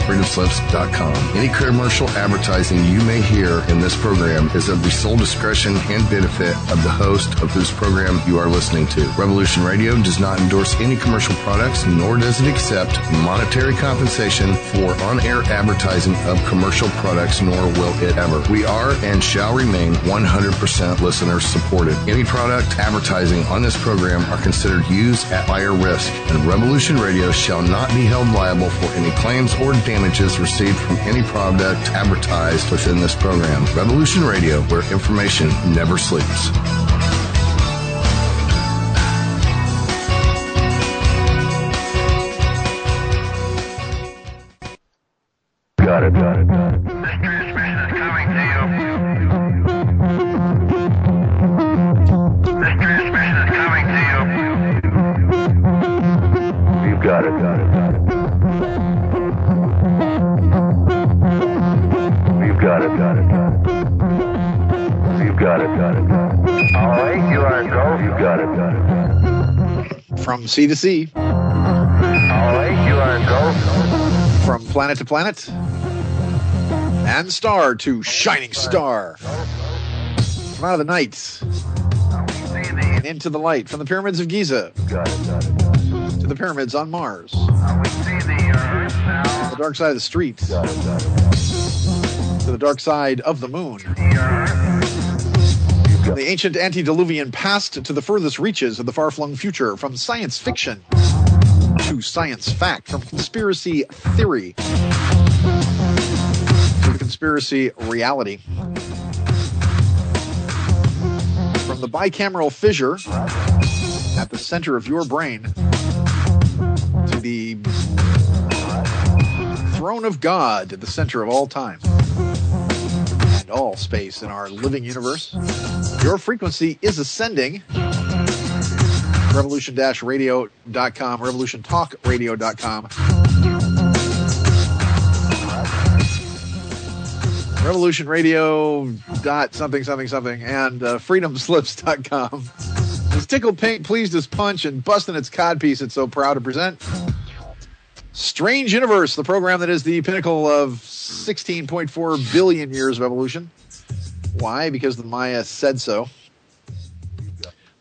freedomslips.com. Any commercial advertising you may hear in this program is of the sole discretion and benefit of the host of whose program you are listening to. Revolution Radio does not endorse any commercial products, nor does it accept monetary compensation for on-air advertising of commercial products, nor will it ever. We are and shall remain 100% listener supported. Any product advertising on this program are considered used at buyer risk, and Revolution Radio shall not be held liable for any claims or damages received from any product advertised within this program. Revolution Radio, where information never sleeps. Got it. This transmission is coming to you. This transmission is coming to you. You've got it. You've got it. You've got it. All right, you are go. You've got it. From sea to sea, All right, you are go. from planet to planet, and star to shining star. From out of the night and into the light, from the pyramids of Giza Got it. to the pyramids on Mars, We see the Earth now. the dark side of the street Got it. to the dark side of the moon, The Earth. from the ancient antediluvian past to the furthest reaches of the far-flung future, from science fiction to science fact, from conspiracy theory to the conspiracy reality, from the bicameral fissure at the center of your brain to the throne of God at the center of all time and all space in our living universe. Your frequency is ascending. Revolution-radio.com, revolutiontalkradio.com. Revolution Radio dot something and freedomslips.com. As Tickle Pink pleased as punch and busting its codpiece, it's so proud to present Strange Universe, the program that is the pinnacle of 16.4 billion years of evolution. Why? Because the Maya said so.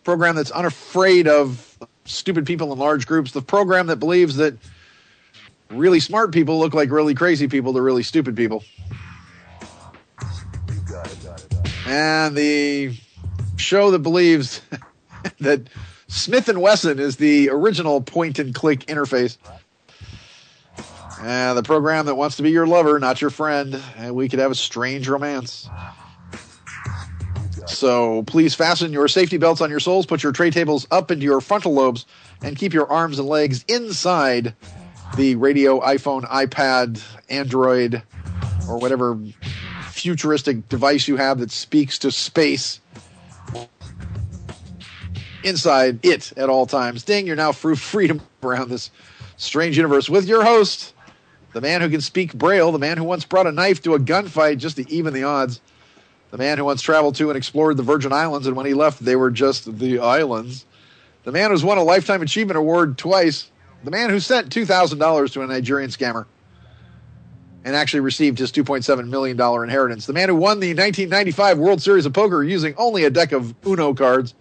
Program that's unafraid of stupid people in large groups. The program that believes that really smart people look like really crazy people to really stupid people. And the show that believes that Smith & Wesson is the original point-and-click interface. And the program that wants to be your lover, not your friend, and we could have a strange romance. So please fasten your safety belts on your soles, put your tray tables up into your frontal lobes, and keep your arms and legs inside the radio, iPhone, iPad, Android, or whatever futuristic device you have that speaks to space. Inside it at all times. Ding, you're now freedom around this strange universe with your host, the man who can speak Braille, the man who once brought a knife to a gunfight just to even the odds, the man who once traveled to and explored the Virgin Islands, and when he left, they were just the islands, the man who's won a Lifetime Achievement Award twice, the man who sent $2,000 to a Nigerian scammer and actually received his $2.7 million inheritance, the man who won the 1995 World Series of Poker using only a deck of Uno cards,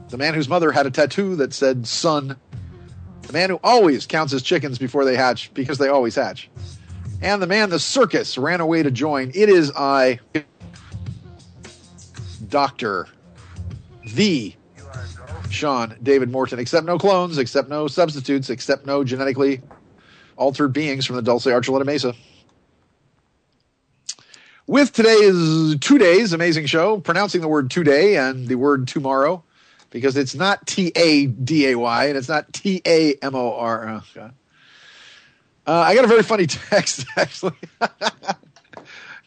the man whose mother had a tattoo that said son, the man who always counts his chickens before they hatch because they always hatch, and the man the circus ran away to join. It is I, Dr. The Sean David Morton. Accept no clones, accept no substitutes, accept no genetically altered beings from the Dulce Archuleta Mesa. With today's amazing show, pronouncing the word today and the word tomorrow, because it's not T-A-D-A-Y and it's not T-A-M-O-R. Oh, God. I got a very funny text, actually.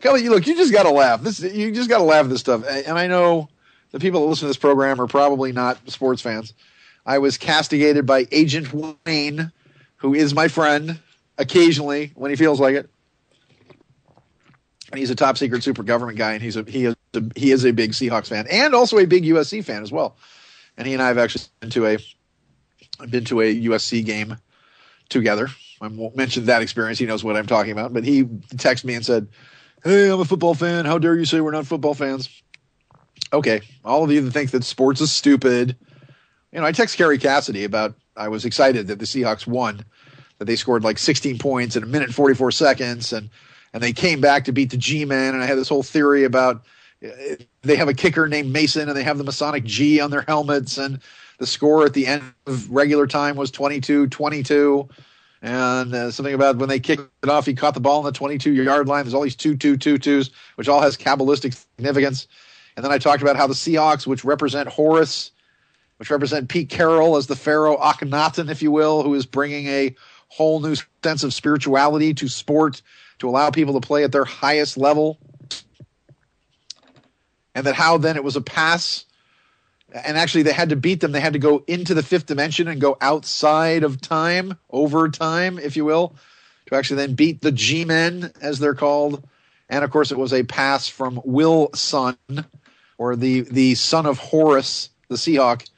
Kelly, look, you just got to laugh. You just got to laugh at this stuff. And I know the people that listen to this program are probably not sports fans. I was castigated by Agent Wayne, who is my friend, occasionally when he feels like it. And he's a top secret super government guy, and he is a big Seahawks fan and also a big USC fan as well. And he and I have actually been to a USC game together. I won't mention that experience. He knows what I'm talking about. But he texted me and said, "Hey, I'm a football fan. How dare you say we're not football fans?" Okay, all of you that think that sports is stupid. I text Kerry Cassidy about I was excited that the Seahawks won, that they scored like 16 points in a minute and 44 seconds, and they came back to beat the G-Men. And I had this whole theory about they have a kicker named Mason, and they have the Masonic G on their helmets, and the score at the end of regular time was 22-22. And something about when they kicked it off, he caught the ball on the 22-yard line. There's all these 2-2-2-2s, which all has Kabbalistic significance. And then I talked about how the Seahawks, which represent Horus, which represent Pete Carroll as the Pharaoh Akhenaten, if you will, who is bringing a whole new sense of spirituality to sport to allow people to play at their highest level. And that how then it was a pass. And actually they had to beat them. They had to go into the fifth dimension and go outside of time, over time, if you will, to actually then beat the G-Men, as they're called. And, of course, it was a pass from Will Son, or the son of Horus, the Seahawk,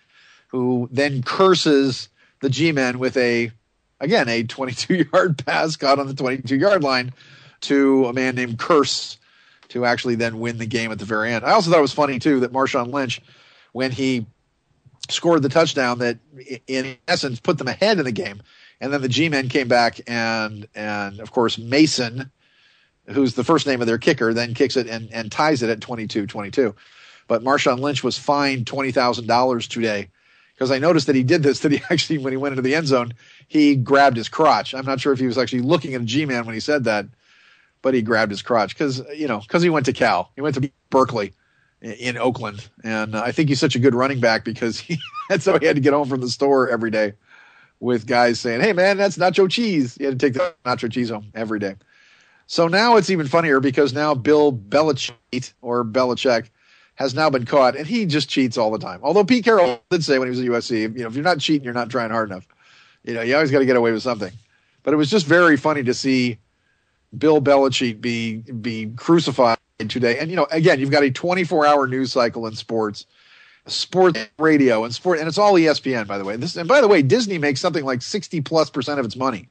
who then curses the G-Men with a 22-yard pass caught on the 22-yard line to a man named Curse to actually then win the game at the very end. I also thought it was funny, too, that Marshawn Lynch, when he scored the touchdown that, in essence, put them ahead in the game, and then the G-Men came back and of course, Mason, who's the first name of their kicker, then kicks it and ties it at 22-22. But Marshawn Lynch was fined $20,000 today, because I noticed that he did this, that he actually, when he went into the end zone, he grabbed his crotch. I'm not sure if he was actually looking at a G-Man when he said that, but he grabbed his crotch because he went to Cal. He went to Berkeley in Oakland. And I think he's such a good running back because that's how he had to get home from the store every day with guys saying, "Hey, man, that's nacho cheese." He had to take the nacho cheese home every day. So now it's even funnier because now Bill Belichick has now been caught, and he just cheats all the time. Although Pete Carroll did say when he was at USC, if you're not cheating, you're not trying hard enough. You always got to get away with something. But it was just very funny to see Bill Belichick be crucified today. And, again, you've got a 24-hour news cycle in sports radio, and it's all ESPN, by the way. And by the way, Disney makes something like 60+% of its money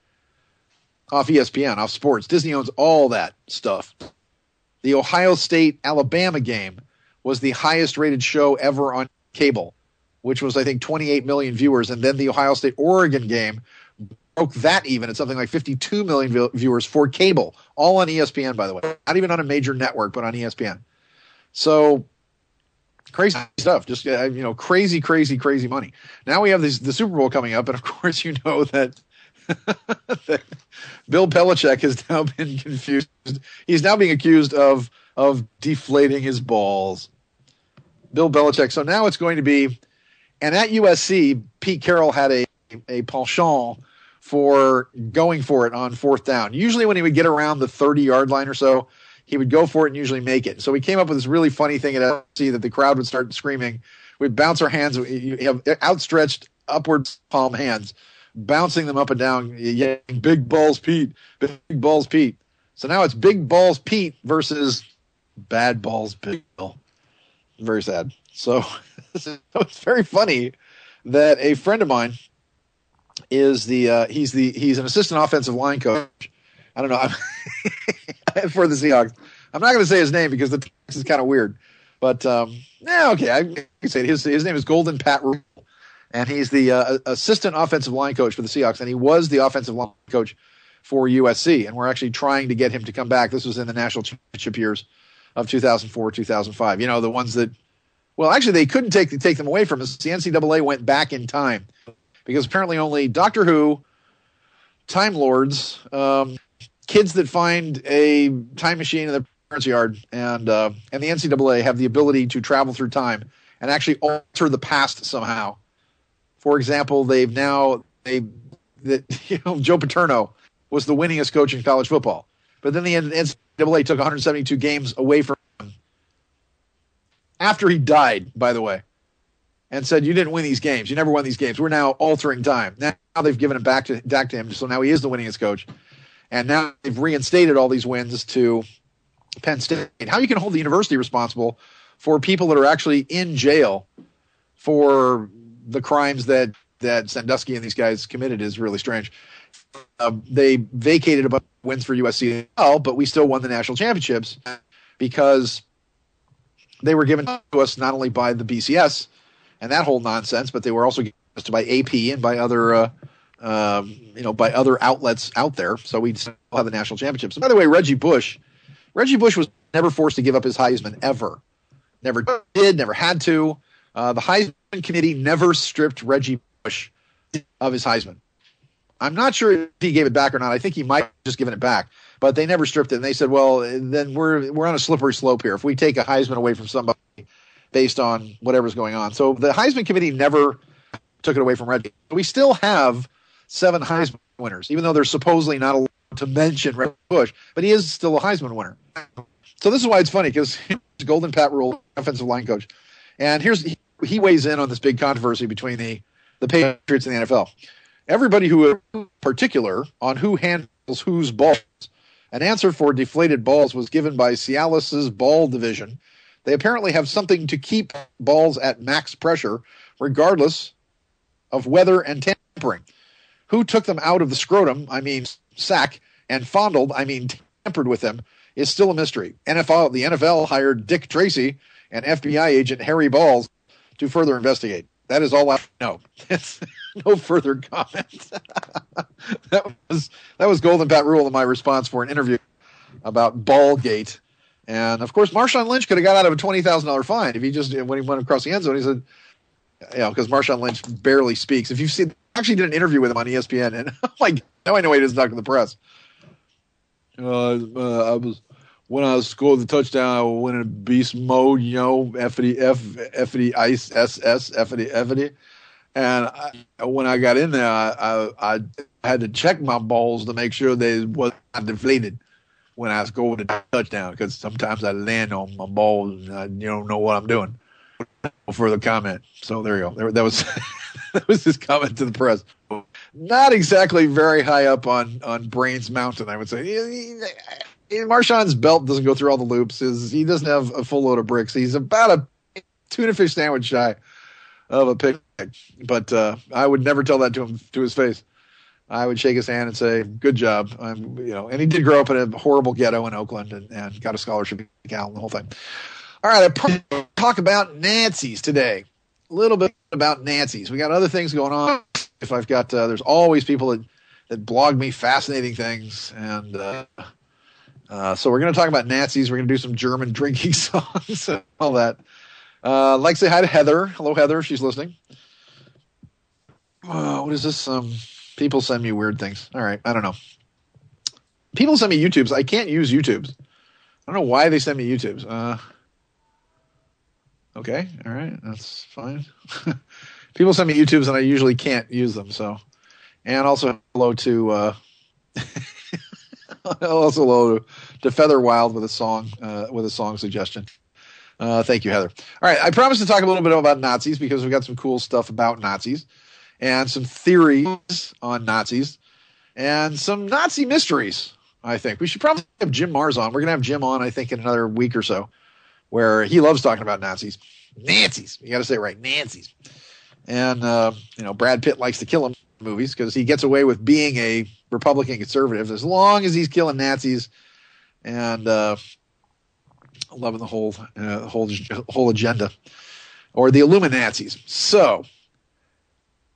off ESPN, off sports. Disney owns all that stuff. The Ohio State-Alabama game was the highest-rated show ever on cable, which was, I think, 28 million viewers. And then the Ohio State-Oregon game broke that even at something like 52 million viewers for cable, all on ESPN, by the way. Not even on a major network, but on ESPN. So crazy stuff, just crazy, crazy, crazy money. Now we have the Super Bowl coming up, and of course you know that Bill Belichick has now been confused. He's now being accused of deflating his balls. Bill Belichick. So now it's going to be, and at USC, Pete Carroll had a penchant for going for it on fourth down. Usually when he would get around the 30-yard line or so, he would go for it and usually make it. So we came up with this really funny thing at USC that the crowd would start screaming. We'd bounce our hands. You have outstretched upward palm hands, bouncing them up and down, yelling, "Big balls, Pete! Big balls, Pete!" So now it's Big Balls Pete versus Bad Balls Bill. Very sad. So it's very funny that a friend of mine is he's an assistant offensive line coach. I don't know for the Seahawks. I'm not going to say his name because the text is kind of weird. But okay, I can say it. His name is Golden Pat Rule, and he's the assistant offensive line coach for the Seahawks, and he was the offensive line coach for USC. And we're actually trying to get him to come back. This was in the national championship years of 2004, 2005. The ones that, well, actually they couldn't take them away from us. The NCAA went back in time because apparently only Doctor Who, Time Lords, kids that find a time machine in their parents' yard, and the NCAA have the ability to travel through time and actually alter the past somehow. For example, Joe Paterno was the winningest coach in college football. But then the NCAA took 172 games away from him after he died, by the way, and said, "You didn't win these games. You never won these games. We're now altering time." Now they've given it back to him, so now he is the winningest coach. And now they've reinstated all these wins to Penn State. How you can hold the university responsible for people that are actually in jail for the crimes that Sandusky and these guys committed is really strange. they vacated a bunch of wins for USC as well, but we still won the national championships because they were given to us not only by the BCS and that whole nonsense, but they were also given to us by AP and by other by other outlets out there. So we still have the national championships. And by the way, Reggie Bush was never forced to give up his Heisman ever. Never did, never had to. The Heisman committee never stripped Reggie Bush of his Heisman. I'm not sure if he gave it back or not. I think he might have just given it back, but they never stripped it. And they said, well, then we're on a slippery slope here. If we take a Heisman away from somebody based on whatever's going on. So the Heisman committee never took it away from Reggie. We still have 7 Heisman winners, even though they're supposedly not allowed to mention Reggie Bush, but he is still a Heisman winner. So this is why it's funny, because Golden Pat Rule, offensive line coach, and he weighs in on this big controversy between the Patriots and the NFL. Everybody who is particular on who handles whose balls. An answer for deflated balls was given by Cialis' ball division. They apparently have something to keep balls at max pressure, regardless of weather and tampering. Who took them out of the scrotum, sack, and fondled, tampered with them, is still a mystery. The NFL hired Dick Tracy and FBI agent Harry Balls to further investigate. That is all I know. It's no further comment. That was Golden Pat Rule in my response for an interview about Ballgate. And of course, Marshawn Lynch could have got out of a $20,000 fine if when he went across the end zone. He said, because Marshawn Lynch barely speaks. If you've seen, I actually did an interview with him on ESPN, and now I know he doesn't talk to the press. When I scored the touchdown, I went in beast mode, F-E-D, ice, S-S, F-E-D. And when I got in there, I had to check my balls to make sure they wasn't deflated when I scored the touchdown, because sometimes I land on my balls and I don't know what I'm doing. No further comment. So there you go. That was that was his comment to the press. Not exactly very high up on Brains Mountain, I would say. Marshawn's belt doesn't go through all the loops. He doesn't have a full load of bricks. He's about a tuna fish sandwich shy of a picnic. But I would never tell that to him to his face. I would shake his hand and say, "Good job." And he did grow up in a horrible ghetto in Oakland and got a scholarship to Cal and the whole thing. All right, I talk about Nazis today. A little bit about Nazis. We got other things going on. If I've got, there's always people that blog me fascinating things, and so we're going to talk about Nazis. We're going to do some German drinking songs and all that. I'd like to say hi to Heather. Hello, Heather. She's listening. What is this? People send me weird things. All right, I don't know. People send me YouTubes. I can't use YouTubes. I don't know why they send me YouTubes. Okay, all right, that's fine. People send me YouTubes, and I usually can't use them. So, and also hello to hello to Feather Wild with a song suggestion. Thank you, Heather. All right, I promised to talk a little bit about Nazis because we've got some cool stuff about Nazis and some theories on Nazis and some Nazi mysteries. I think we should probably have Jim Mars on. We're gonna have Jim on, I think, in another week or so, where he loves talking about Nazis. Nazis. You got to say it right. Nazis. And, Brad Pitt likes to kill him in movies because he gets away with being a Republican conservative as long as he's killing Nazis and loving the whole agenda, or the Illuminazis. So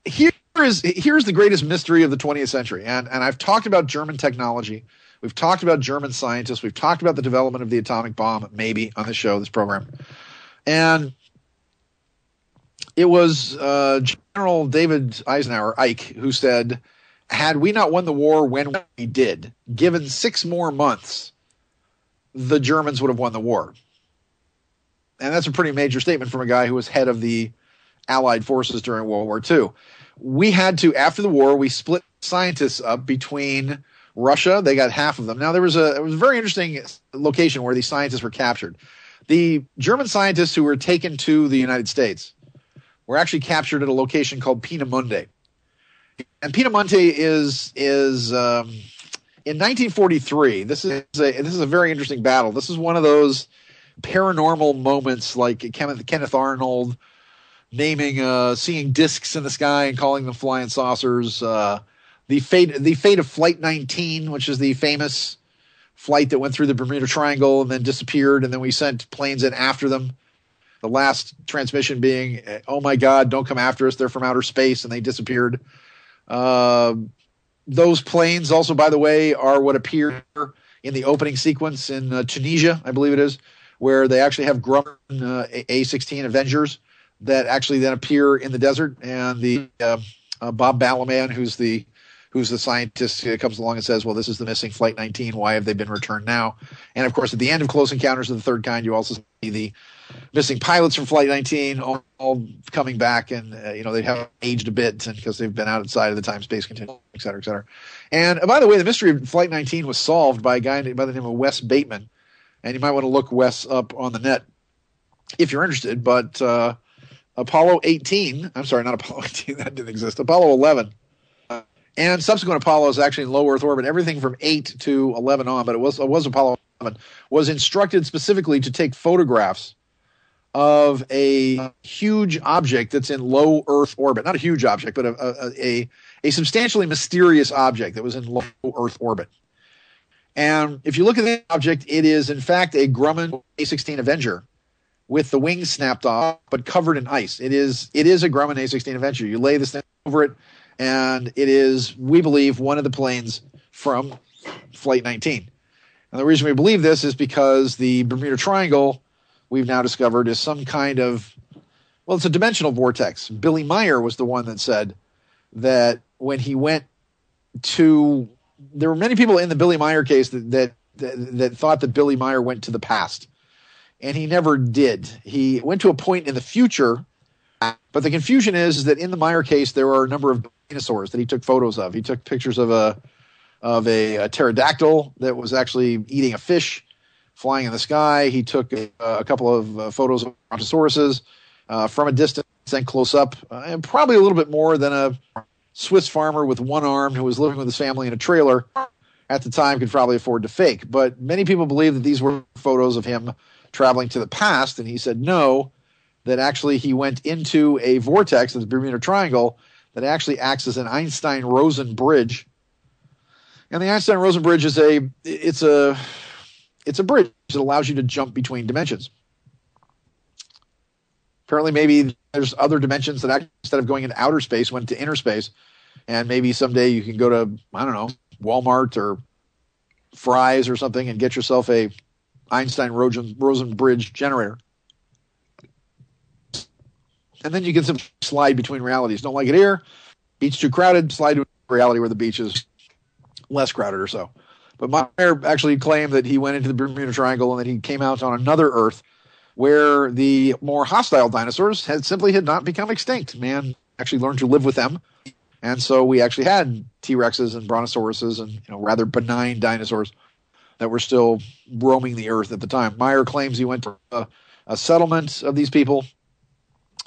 here's the greatest mystery of the 20th century. And I've talked about German technology. We've talked about German scientists. We've talked about the development of the atomic bomb, maybe, on this show, this program. And it was General David Eisenhower, Ike, who said, had we not won the war when we did, given 6 more months, the Germans would have won the war. And that's a pretty major statement from a guy who was head of the Allied forces during World War II. We had to, after the war, we split scientists up between Russia. They got half of them. Now, it was a very interesting location where these scientists were captured. The German scientists who were taken to the United States were actually captured at a location called Peenemünde. And Peenemünde is in 1943. This is a very interesting battle. This is one of those paranormal moments like Kenneth Arnold naming seeing discs in the sky and calling them flying saucers. the fate of Flight 19, which is the famous flight that went through the Bermuda Triangle and then disappeared, and then we sent planes in after them. The last transmission being, "Oh my God, don't come after us! They're from outer space," and they disappeared. Those planes, also, by the way, are what appear in the opening sequence in Tunisia, I believe it is, where they actually have Grumman A-16 Avengers that actually then appear in the desert, and the Bob Balaban, who's the scientist, comes along and says, "Well, this is the missing Flight 19. Why have they been returned now?" And of course, at the end of Close Encounters of the Third Kind, you also see the missing pilots from Flight 19 all coming back, and they have aged a bit because they've been outside of the time-space continuum, et cetera, et cetera. And by the way, the mystery of Flight 19 was solved by a guy by the name of Wes Bateman, and you might want to look Wes up on the net if you're interested. But Apollo 18, I'm sorry, not Apollo 18, that didn't exist. Apollo 11. And subsequent Apollos actually in low Earth orbit, everything from 8 to 11 on, but it was Apollo 11, was instructed specifically to take photographs of a huge object that's in low Earth orbit. Not a huge object, but a substantially mysterious object that was in low Earth orbit. And if you look at the object, it is in fact a Grumman A-16 Avenger with the wings snapped off, but covered in ice. It is a Grumman A-16 Avenger. You lay this thing over it, and it is, we believe, one of the planes from Flight 19. And the reason we believe this is because the Bermuda Triangle, we've now discovered, is some kind of, well, it's a dimensional vortex. Billy Meyer was the one that said that when he went to, there were many people in the Billy Meyer case that thought that Billy Meyer went to the past. And he never did. He went to a point in the future, but the confusion is that in the Meyer case, there are a number of dinosaurs that he took photos of. He took pictures of a pterodactyl that was actually eating a fish flying in the sky. He took a couple of photos of brontosauruses from a distance and close up, and probably a little bit more than a Swiss farmer with one arm who was living with his family in a trailer at the time could probably afford to fake. But many people believe that these were photos of him traveling to the past, and he said no, that actually he went into a vortex of the Bermuda Triangle that actually acts as an Einstein-Rosen bridge. And the Einstein-Rosen bridge is a bridge that allows you to jump between dimensions. Apparently, maybe there's other dimensions that actually, instead of going into outer space, went to inner space. And maybe someday you can go to, I don't know, Walmart or Fry's or something and get yourself a Einstein-Rosen bridge generator. And then you can simply slide between realities. Don't like it here, beach too crowded, slide to a reality where the beach is less crowded or so. But Meyer actually claimed that he went into the Bermuda Triangle and that he came out on another Earth where the more hostile dinosaurs had not become extinct. Man actually learned to live with them. And so we actually had T-Rexes and Brontosauruses and rather benign dinosaurs that were still roaming the Earth at the time. Meyer claims he went to a settlement of these people,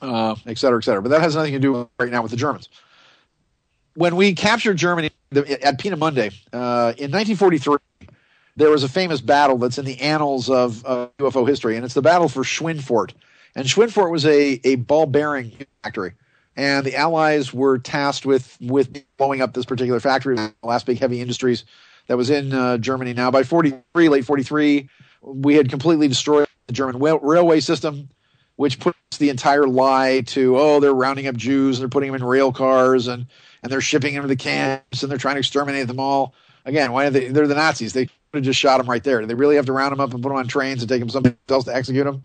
et cetera, et cetera. But that has nothing to do right now with the Germans. When we captured Germany at Peenemünde in 1943, there was a famous battle that's in the annals of UFO history, and it's the battle for Schweinfurt. And Schweinfurt was a ball bearing factory, and the Allies were tasked with blowing up this particular factory, the last big heavy industries that was in Germany. Now, by late 43, we had completely destroyed the German railway system, which puts the entire lie to, they're rounding up Jews and they're putting them in rail cars and they're shipping them to the camps and they're trying to exterminate them all. Again, why are they're the Nazis. They could have just shot them right there. Do they really have to round them up and put them on trains and take them someplace else to execute them?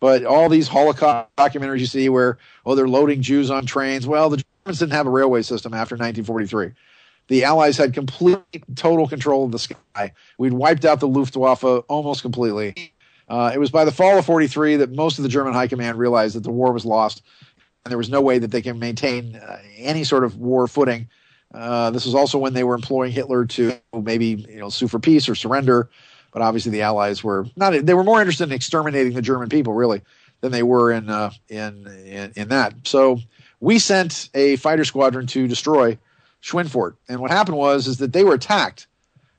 But all these Holocaust documentaries you see where, they're loading Jews on trains. Well, the Germans didn't have a railway system after 1943. The Allies had total control of the sky. We'd wiped out the Luftwaffe almost completely. It was by the fall of 43 that most of the German high command realized that the war was lost, and there was no way that they can maintain any sort of war footing. This was also when they were employing Hitler to maybe sue for peace or surrender, but obviously the Allies were not. They were more interested in exterminating the German people, really, than they were in that. So we sent a fighter squadron to destroy Schweinfurt, and what happened is that they were attacked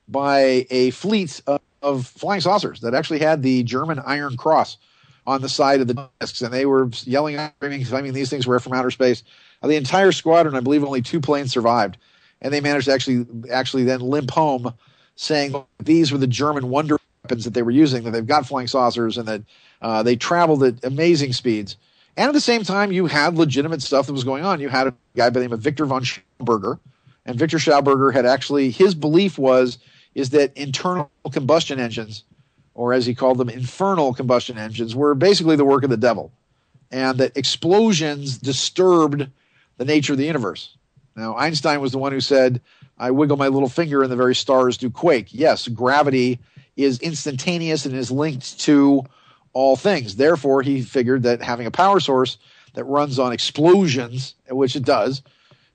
by a fleet of flying saucers that actually had the German Iron Cross on the side of the discs, and they were yelling and screaming, claiming these things were from outer space. The entire squadron, I believe only 2 planes survived, and they managed to actually then limp home, saying these were the German wonder weapons that they were using, that they've got flying saucers, and that they traveled at amazing speeds. And at the same time, you had legitimate stuff that was going on. You had a guy by the name of Victor von Schauberger, and Victor Schauberger had actually, his belief is that internal combustion engines, or as he called them, infernal combustion engines, were basically the work of the devil, and that explosions disturbed the nature of the universe. Now, Einstein was the one who said, I wiggle my little finger and the very stars do quake. Yes, gravity is instantaneous and is linked to all things. Therefore, he figured that having a power source that runs on explosions, which it does,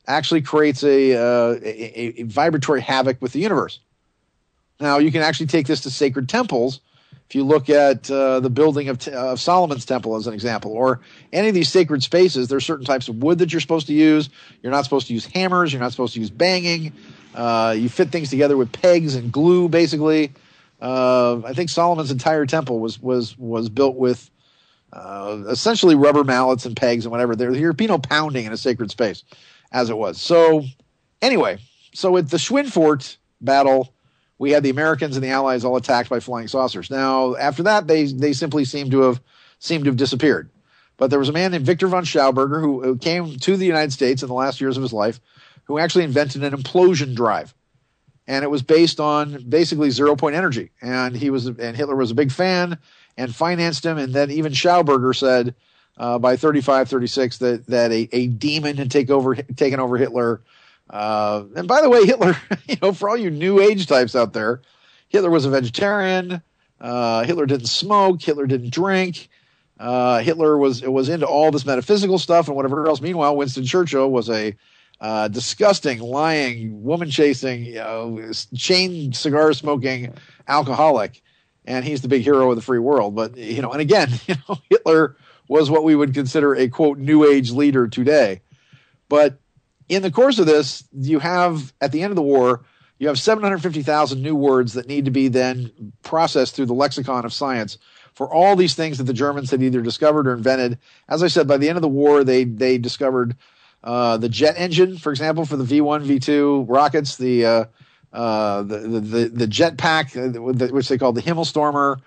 actually creates a vibratory havoc with the universe. Now, you can actually take this to sacred temples. If you look at the building of Solomon's temple as an example, or any of these sacred spaces, there are certain types of wood that you're supposed to use. You're not supposed to use hammers. You're not supposed to use banging. You fit things together with pegs and glue, basically. I think Solomon's entire temple was built with essentially rubber mallets and pegs and whatever. You're pounding in a sacred space, as it was. So anyway, so at the Schweinfurt battle, we had the Americans and the Allies all attacked by flying saucers. Now, after that, they simply seem to have disappeared. But there was a man named Victor von Schauberger who came to the United States in the last years of his life, who actually invented an implosion drive. And it was based on basically zero-point energy. And Hitler was a big fan and financed him. And then even Schauberger said by 35, 36 that a demon had taken over Hitler. And by the way, Hitler, for all you new age types out there, Hitler was a vegetarian. Hitler didn't smoke. Hitler didn't drink. Hitler was into all this metaphysical stuff and whatever else. Meanwhile, Winston Churchill was a disgusting, lying, woman-chasing, chain cigar-smoking alcoholic, and he's the big hero of the free world. But and again, Hitler was what we would consider a quote new age leader today. But in the course of this, you have at the end of the war, you have 750,000 new words that need to be then processed through the lexicon of science for all these things that the Germans had either discovered or invented. As I said, by the end of the war, they discovered the jet engine, for example, for the V1, V2 rockets, the jet pack, which they called the Himmelstormer,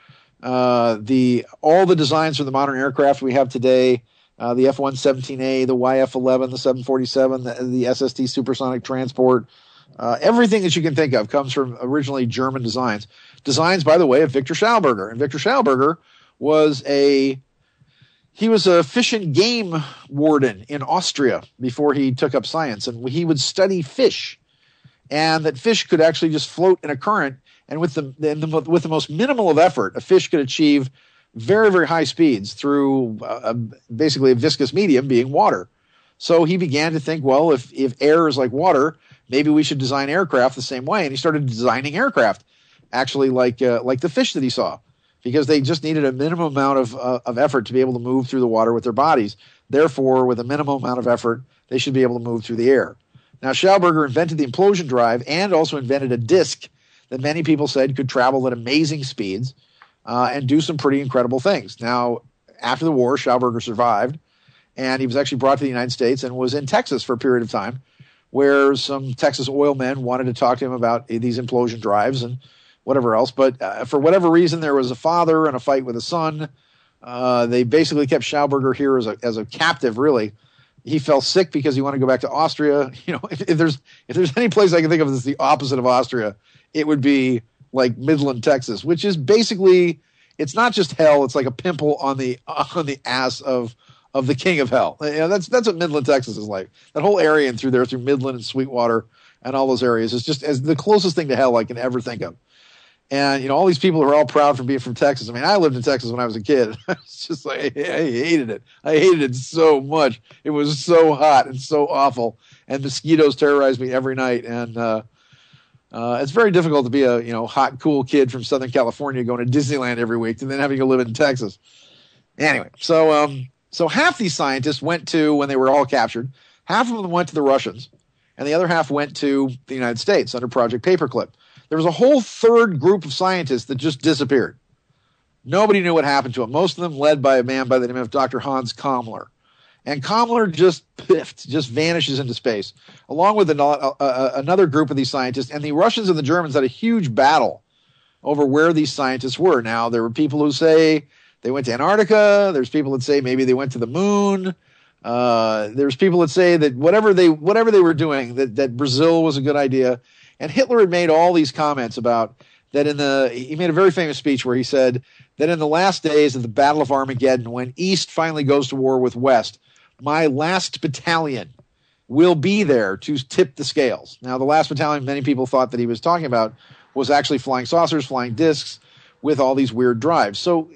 all the designs for the modern aircraft we have today, the F-117A, the YF-11, the 747, the SST supersonic transport, everything that you can think of comes from originally German designs. Designs, by the way, of Victor Schauberger. And Victor Schauberger was a fish and game warden in Austria before he took up science, and he would study fish, and that fish could actually just float in a current, and with the most minimal of effort, a fish could achieve very, very high speeds through basically a viscous medium being water. So he began to think, well, if air is like water, maybe we should design aircraft the same way, and he started designing aircraft actually like the fish that he saw, because they just needed a minimum amount of effort to be able to move through the water with their bodies. Therefore, with a minimum amount of effort, they should be able to move through the air. Now, Schauberger invented the implosion drive and also invented a disc that many people said could travel at amazing speeds and do some pretty incredible things. Now, after the war, Schauberger survived, and he was actually brought to the United States and was in Texas for a period of time, where some Texas oil men wanted to talk to him about these implosion drives and whatever else. But for whatever reason, there was a father and a fight with a son. They basically kept Schauberger here as a captive, really. He fell sick because he wanted to go back to Austria. If there's any place I can think of that's the opposite of Austria, it would be like Midland, Texas, which is basically, it's not just hell, it's like a pimple on the ass of the king of hell. That's what Midland, Texas is like. That whole area and through Midland and Sweetwater and all those areas is just as the closest thing to hell I can ever think of. And, all these people are all proud for being from Texas. I mean, I lived in Texas when I was a kid. It's just like, I hated it. I hated it so much. It was so hot and so awful. And mosquitoes terrorized me every night. And it's very difficult to be a, hot, cool kid from Southern California going to Disneyland every week and then having to live in Texas. Anyway, so half these scientists went to, when they were all captured, half of them went to the Russians, and the other half went to the United States under Project Paperclip. There was a whole third group of scientists that just disappeared. Nobody knew what happened to them. Most of them led by a man by the name of Dr. Hans Kammler. And Kammler just piffed, just vanishes into space, along with another group of these scientists. And the Russians and the Germans had a huge battle over where these scientists were. Now, there were people who say they went to Antarctica. There's people that say maybe they went to the moon. There's people that say that whatever they were doing, that Brazil was a good idea. And Hitler had made all these comments about that he made a very famous speech where he said that in the last days of the Battle of Armageddon, when East finally goes to war with West, my last battalion will be there to tip the scales. Now, the last battalion many people thought that he was talking about was actually flying saucers, flying discs with all these weird drives. So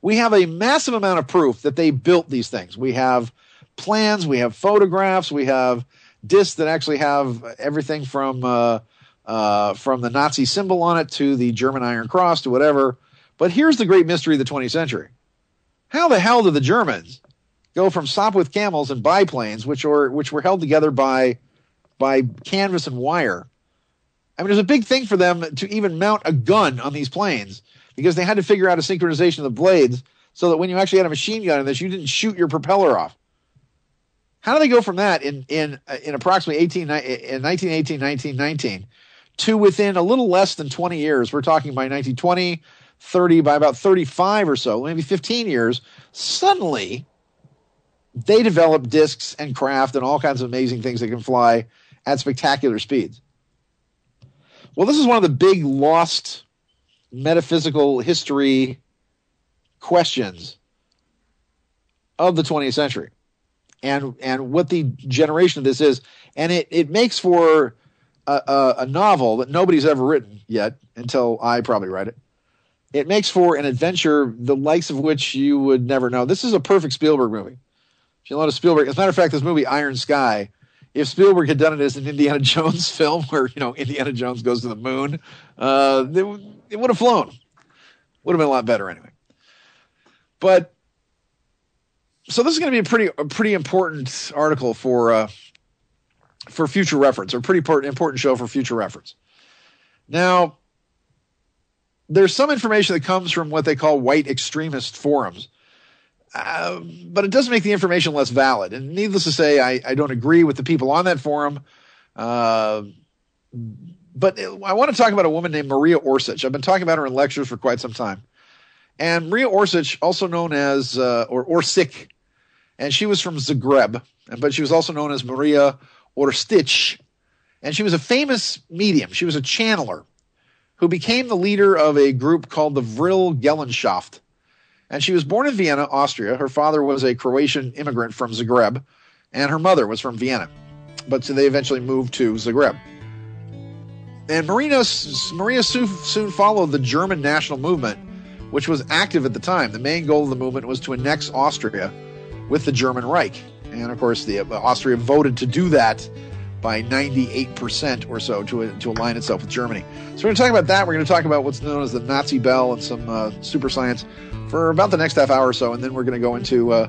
we have a massive amount of proof that they built these things. We have plans, we have photographs, we have discs that actually have everything from the Nazi symbol on it to the German Iron Cross to whatever. But here's the great mystery of the 20th century. How the hell did the Germans go from Sopwith camels and biplanes, which were held together by canvas and wire? I mean, it was a big thing for them to even mount a gun on these planes because they had to figure out a synchronization of the blades so that when you actually had a machine gun in this, you didn't shoot your propeller off. How do they go from that in approximately 1918, 1919 to within a little less than 20 years? We're talking by 1920, 30, by about 35 or so, maybe 15 years, suddenly they develop discs and craft and all kinds of amazing things that can fly at spectacular speeds. Well, this is one of the big lost metaphysical history questions of the 20th century and what the generation of this is. And it makes for a novel that nobody's ever written yet until I probably write it. It makes for an adventure the likes of which you would never know. This is a perfect Spielberg movie. If you know Spielberg, as a matter of fact, this movie Iron Sky, if Spielberg had done it as an Indiana Jones film where, Indiana Jones goes to the moon, it would have flown. Would have been a lot better anyway. But so this is going to be a pretty important article for future reference, or pretty important show for future reference. Now, there's some information that comes from what they call white extremist forums. But it doesn't make the information less valid. And needless to say, I don't agree with the people on that forum. But I want to talk about a woman named Maria Orsic. I've been talking about her in lectures for quite some time. And Maria Orsic, also known as, or Orsic, and she was from Zagreb, but she was also known as Maria Orsic. And she was a famous medium. She was a channeler who became the leader of a group called the Vril Gesellschaft. And she was born in Vienna, Austria. Her father was a Croatian immigrant from Zagreb, and her mother was from Vienna. But so they eventually moved to Zagreb. And Maria soon followed the German national movement, which was active at the time. The main goal of the movement was to annex Austria with the German Reich. And, of course, Austria voted to do that by 98% or so to align itself with Germany. So we're going to talk about that. We're going to talk about what's known as the Nazi Bell and some super science for about the next half hour or so, and then we're going to go into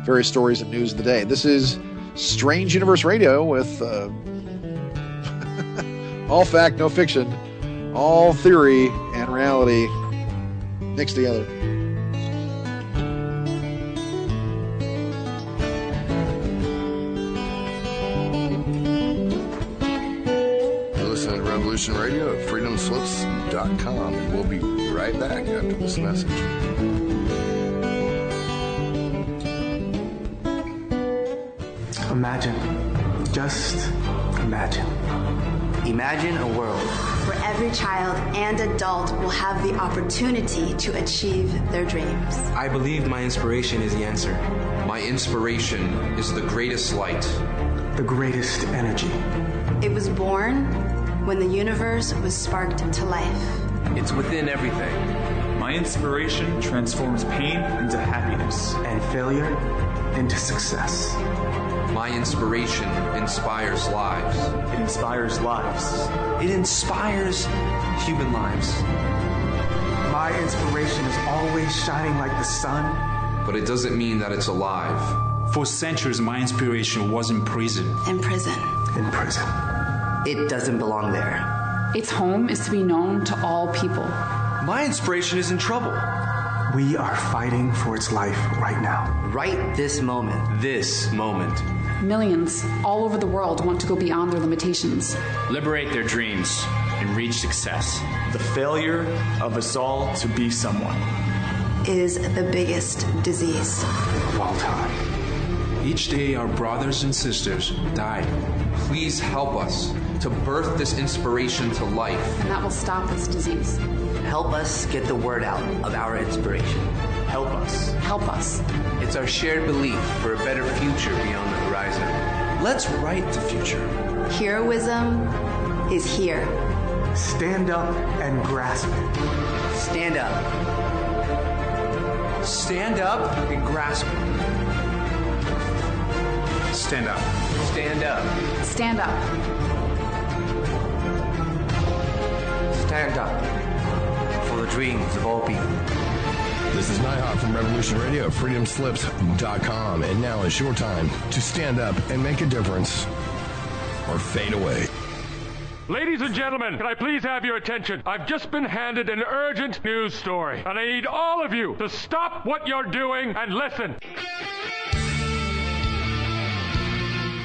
various stories and news of the day. This is Strange Universe Radio with all fact, no fiction, all theory and reality mixed together. You're listening to Revolution Radio at freedomslips.com, and we'll be right back after this message. Imagine. Just imagine. Imagine a world where every child and adult will have the opportunity to achieve their dreams. I believe my inspiration is the answer. My inspiration is the greatest light. The greatest energy. It was born when the universe was sparked into life. It's within everything. My inspiration transforms pain into happiness. And failure into success. My inspiration inspires lives. It inspires lives. It inspires human lives. My inspiration is always shining like the sun. But it doesn't mean that it's alive. For centuries, my inspiration was in prison. In prison. In prison. It doesn't belong there. Its home is to be known to all people. My inspiration is in trouble. We are fighting for its life right now. Right this moment. This moment. Millions all over the world want to go beyond their limitations. Liberate their dreams and reach success. The failure of us all to be someone is the biggest disease of all time. Each day our brothers and sisters die. Please help us to birth this inspiration to life. And that will stop this disease. Help us get the word out of our inspiration. Help us. Help us. It's our shared belief for a better future beyond the horizon. Let's write the future. Heroism is here. Stand up and grasp it. Stand up. Stand up and grasp it. Stand up. Stand up. Stand up. Stand up. For the dreams of all people. This is Nighthawk from Revolution Radio, freedomslips.com, and now is your time to stand up and make a difference or fade away. Ladies and gentlemen, can I please have your attention? I've just been handed an urgent news story, and I need all of you to stop what you're doing and listen.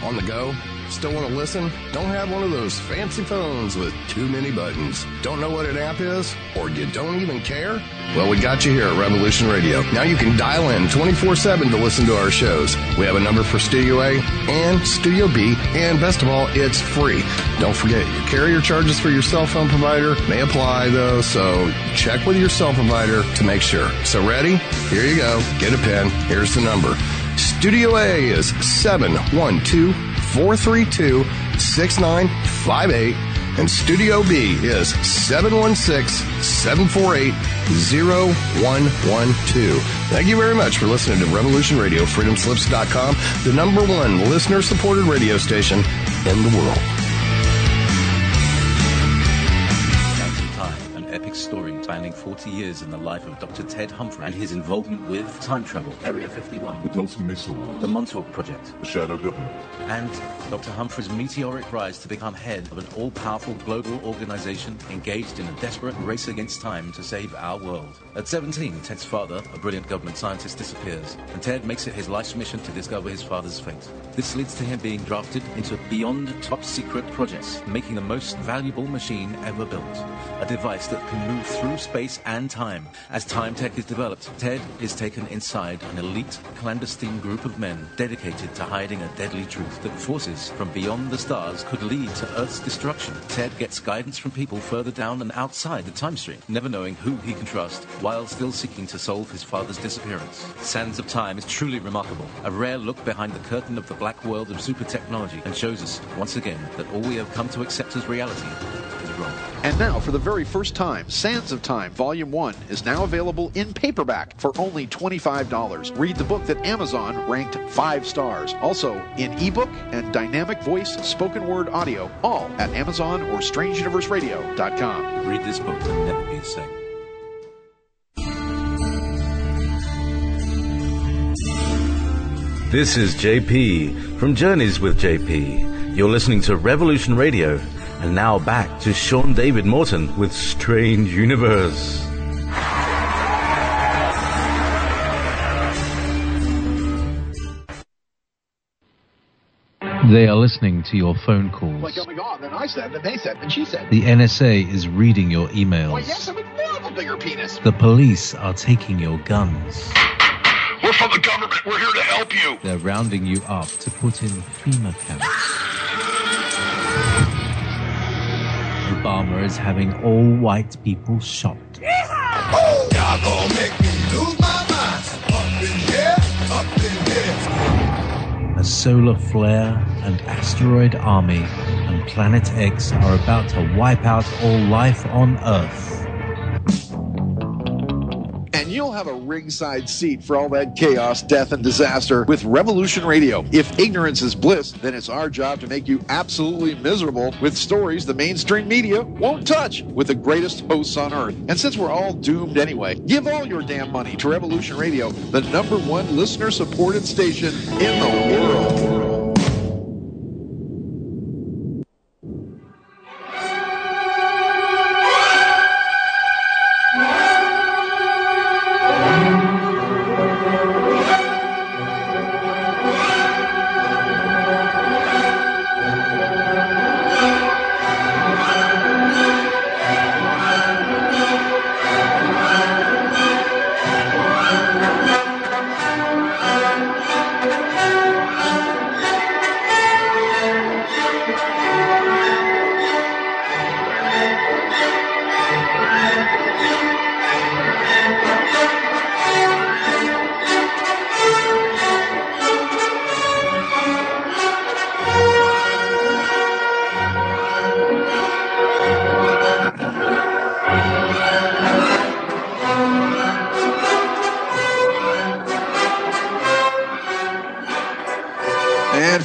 On the go? Still want to listen? Don't have one of those fancy phones with too many buttons. Don't know what an app is? Or you don't even care? Well, we got you here at Revolution Radio. Now you can dial in 24/7 to listen to our shows. We have a number for Studio A and Studio B, and best of all, it's free. Don't forget, your carrier charges for your cell phone provider may apply, though, so check with your cell provider to make sure. So ready? Here you go. Get a pen. Here's the number. Studio A is 712-432-6958, and Studio B is 716-748-0112. Thank you very much for listening to Revolution Radio, freedomslips.com, the #1 listener-supported radio station in the world. Epic story spanning 40 years in the life of Dr. Ted Humphrey and his involvement with time travel, Area 51, the Tulsa Missile, the Montauk Project, the Shadow Government, and Dr. Humphrey's meteoric rise to become head of an all-powerful global organization engaged in a desperate race against time to save our world. At 17, Ted's father, a brilliant government scientist, disappears, and Ted makes it his life's mission to discover his father's fate. This leads to him being drafted into beyond top-secret projects, making the most valuable machine ever built, a device that can move through space and time. As time tech is developed, Ted is taken inside an elite, clandestine group of men dedicated to hiding a deadly truth that forces from beyond the stars could lead to Earth's destruction. Ted gets guidance from people further down and outside the time stream, never knowing who he can trust, while still seeking to solve his father's disappearance. Sands of Time is truly remarkable, a rare look behind the curtain of the black world of super technology, and shows us, once again, that all we have come to accept as reality is wrong. And now, for the very first time, Sands of Time Volume 1 is now available in paperback for only $25. Read the book that Amazon ranked 5 stars. Also in ebook and dynamic voice spoken word audio, all at Amazon or StrangeUniverseRadio.com. Read this book and never be the same. This is JP from Journeys with JP. You're listening to Revolution Radio. And now back to Sean David Morton with Strange Universe. They are listening to your phone calls. Like, oh my God, then I said, then they said, then she said. The NSA is reading your emails. Why, yes, I would love a bigger penis. The police are taking your guns. We're from the government. We're here to help you. They're rounding you up to put in FEMA camps. Obama is having all white people shot. Oh, y'all gonna make me lose my mind. Up in here, up in here. A solar flare, an asteroid army, and Planet X are about to wipe out all life on Earth. And you'll have a ringside seat for all that chaos, death, and disaster with Revolution Radio. If ignorance is bliss, then it's our job to make you absolutely miserable with stories the mainstream media won't touch with the greatest hosts on earth. And since we're all doomed anyway, give all your damn money to Revolution Radio, the #1 listener-supported station in the world.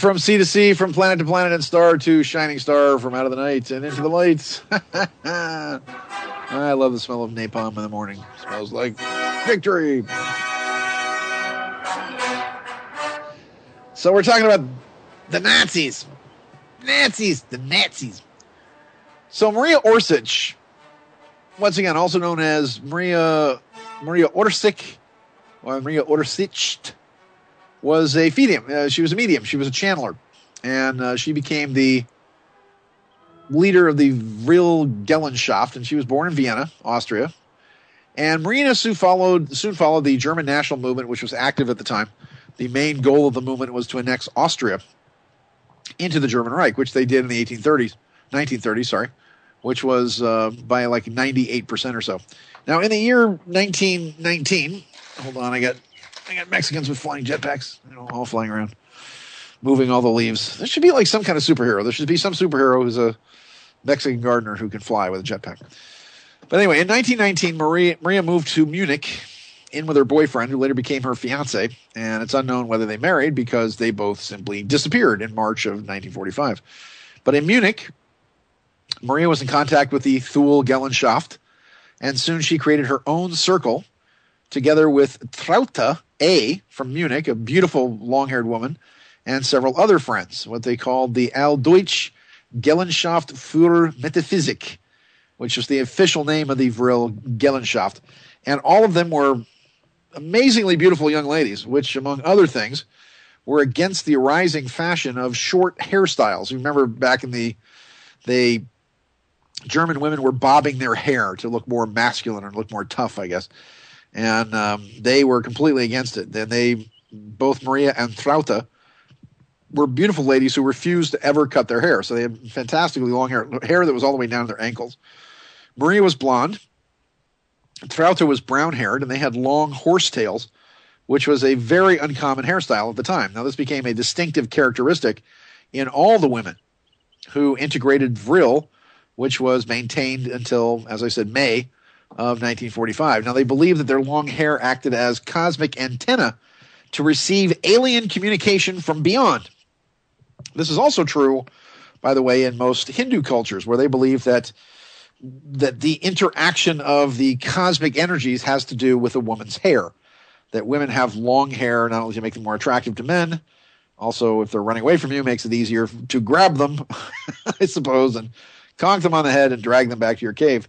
from sea to sea, from planet to planet, and star to shining star, from out of the night and into the light. I love the smell of napalm in the morning. It smells like victory. So we're talking about the Nazis. The Nazis. So Maria Orsic, once again, also known as Maria Orsic, or Maria Orsic, was a medium. She was a medium. She was a channeler. And she became the leader of the Vril Gesellschaft, and she was born in Vienna, Austria. And Marina soon followed the German national movement, which was active at the time. The main goal of the movement was to annex Austria into the German Reich, which they did in the 1930s, which was by like 98% or so. Now, in the year 1919, hold on, I got Mexicans with flying jetpacks, all flying around, moving all the leaves. There should be like some kind of superhero. There should be some superhero who's a Mexican gardener who can fly with a jetpack. But anyway, in 1919, Maria moved to Munich in with her boyfriend, who later became her fiance, and it's unknown whether they married because they both simply disappeared in March of 1945. But in Munich, Maria was in contact with the Thule Gesellschaft, and soon she created her own circle together with Traute A. from Munich, a beautiful long-haired woman, and several other friends, what they called the Alldeutsche Gesellschaft für Metaphysik, which is the official name of the Vril Gesellschaft. And all of them were amazingly beautiful young ladies, which, among other things, were against the rising fashion of short hairstyles. You remember back in the German women were bobbing their hair to look more masculine and look more tough, I guess. And they were completely against it. Then both Maria and Traute, were beautiful ladies who refused to ever cut their hair. So they had fantastically long hair that was all the way down to their ankles. Maria was blonde. Traute was brown-haired, and they had long horsetails, which was a very uncommon hairstyle at the time. Now, this became a distinctive characteristic in all the women who integrated Vril, which was maintained until, as I said, May of 1945. Now, they believed that their long hair acted as cosmic antenna to receive alien communication from beyond. This is also true, by the way, in most Hindu cultures, where they believe that the interaction of the cosmic energies has to do with a woman's hair, that women have long hair not only to make them more attractive to men, also if they're running away from you, makes it easier to grab them, I suppose, and conk them on the head and drag them back to your cave,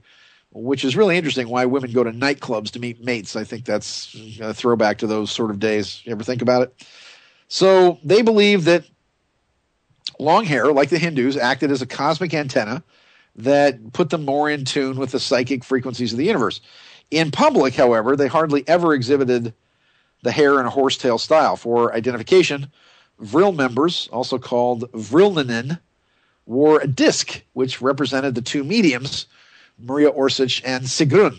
which is really interesting why women go to nightclubs to meet mates. I think that's a throwback to those sort of days. You ever think about it? So they believe that long hair, like the Hindus, acted as a cosmic antenna that put them more in tune with the psychic frequencies of the universe. In public, however, they hardly ever exhibited the hair in a horsetail style. For identification, Vril members, also called Vrilinen, wore a disc, which represented the two mediums, Maria Orsic and Sigrun.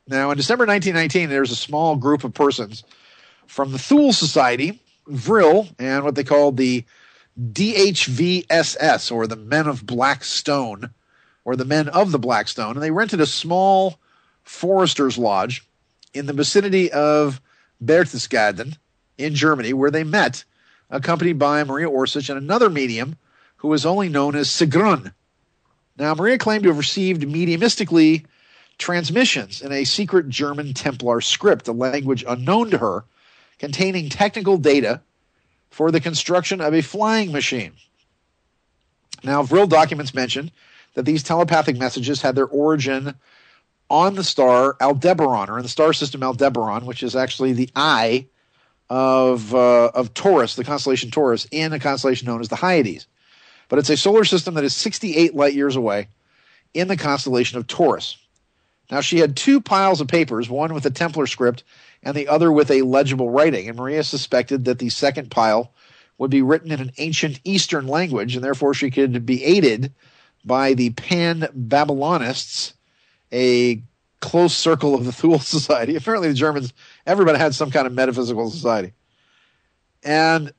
Now, in December 1919, there was a small group of persons from the Thule Society, Vril, and what they called the DHVSS, or the Men of Black Stone, or the Men of the Black Stone, and they rented a small forester's lodge in the vicinity of Berchtesgaden in Germany, where they met, accompanied by Maria Orsic and another medium who was only known as Sigrun. Now, Maria claimed to have received mediumistically transmissions in a secret German Templar script, a language unknown to her, containing technical data for the construction of a flying machine. Now, Vril documents mention that these telepathic messages had their origin on the star Aldebaran, or in the star system Aldebaran, which is actually the eye of Taurus, the constellation Taurus, in a constellation known as the Hyades. But it's a solar system that is 68 light years away in the constellation of Taurus. Now, she had two piles of papers, one with a Templar script and the other with a legible writing, and Maria suspected that the second pile would be written in an ancient Eastern language, and therefore she could be aided by the Pan-Babylonists, a close circle of the Thule Society. Apparently the Germans, everybody had some kind of metaphysical society. And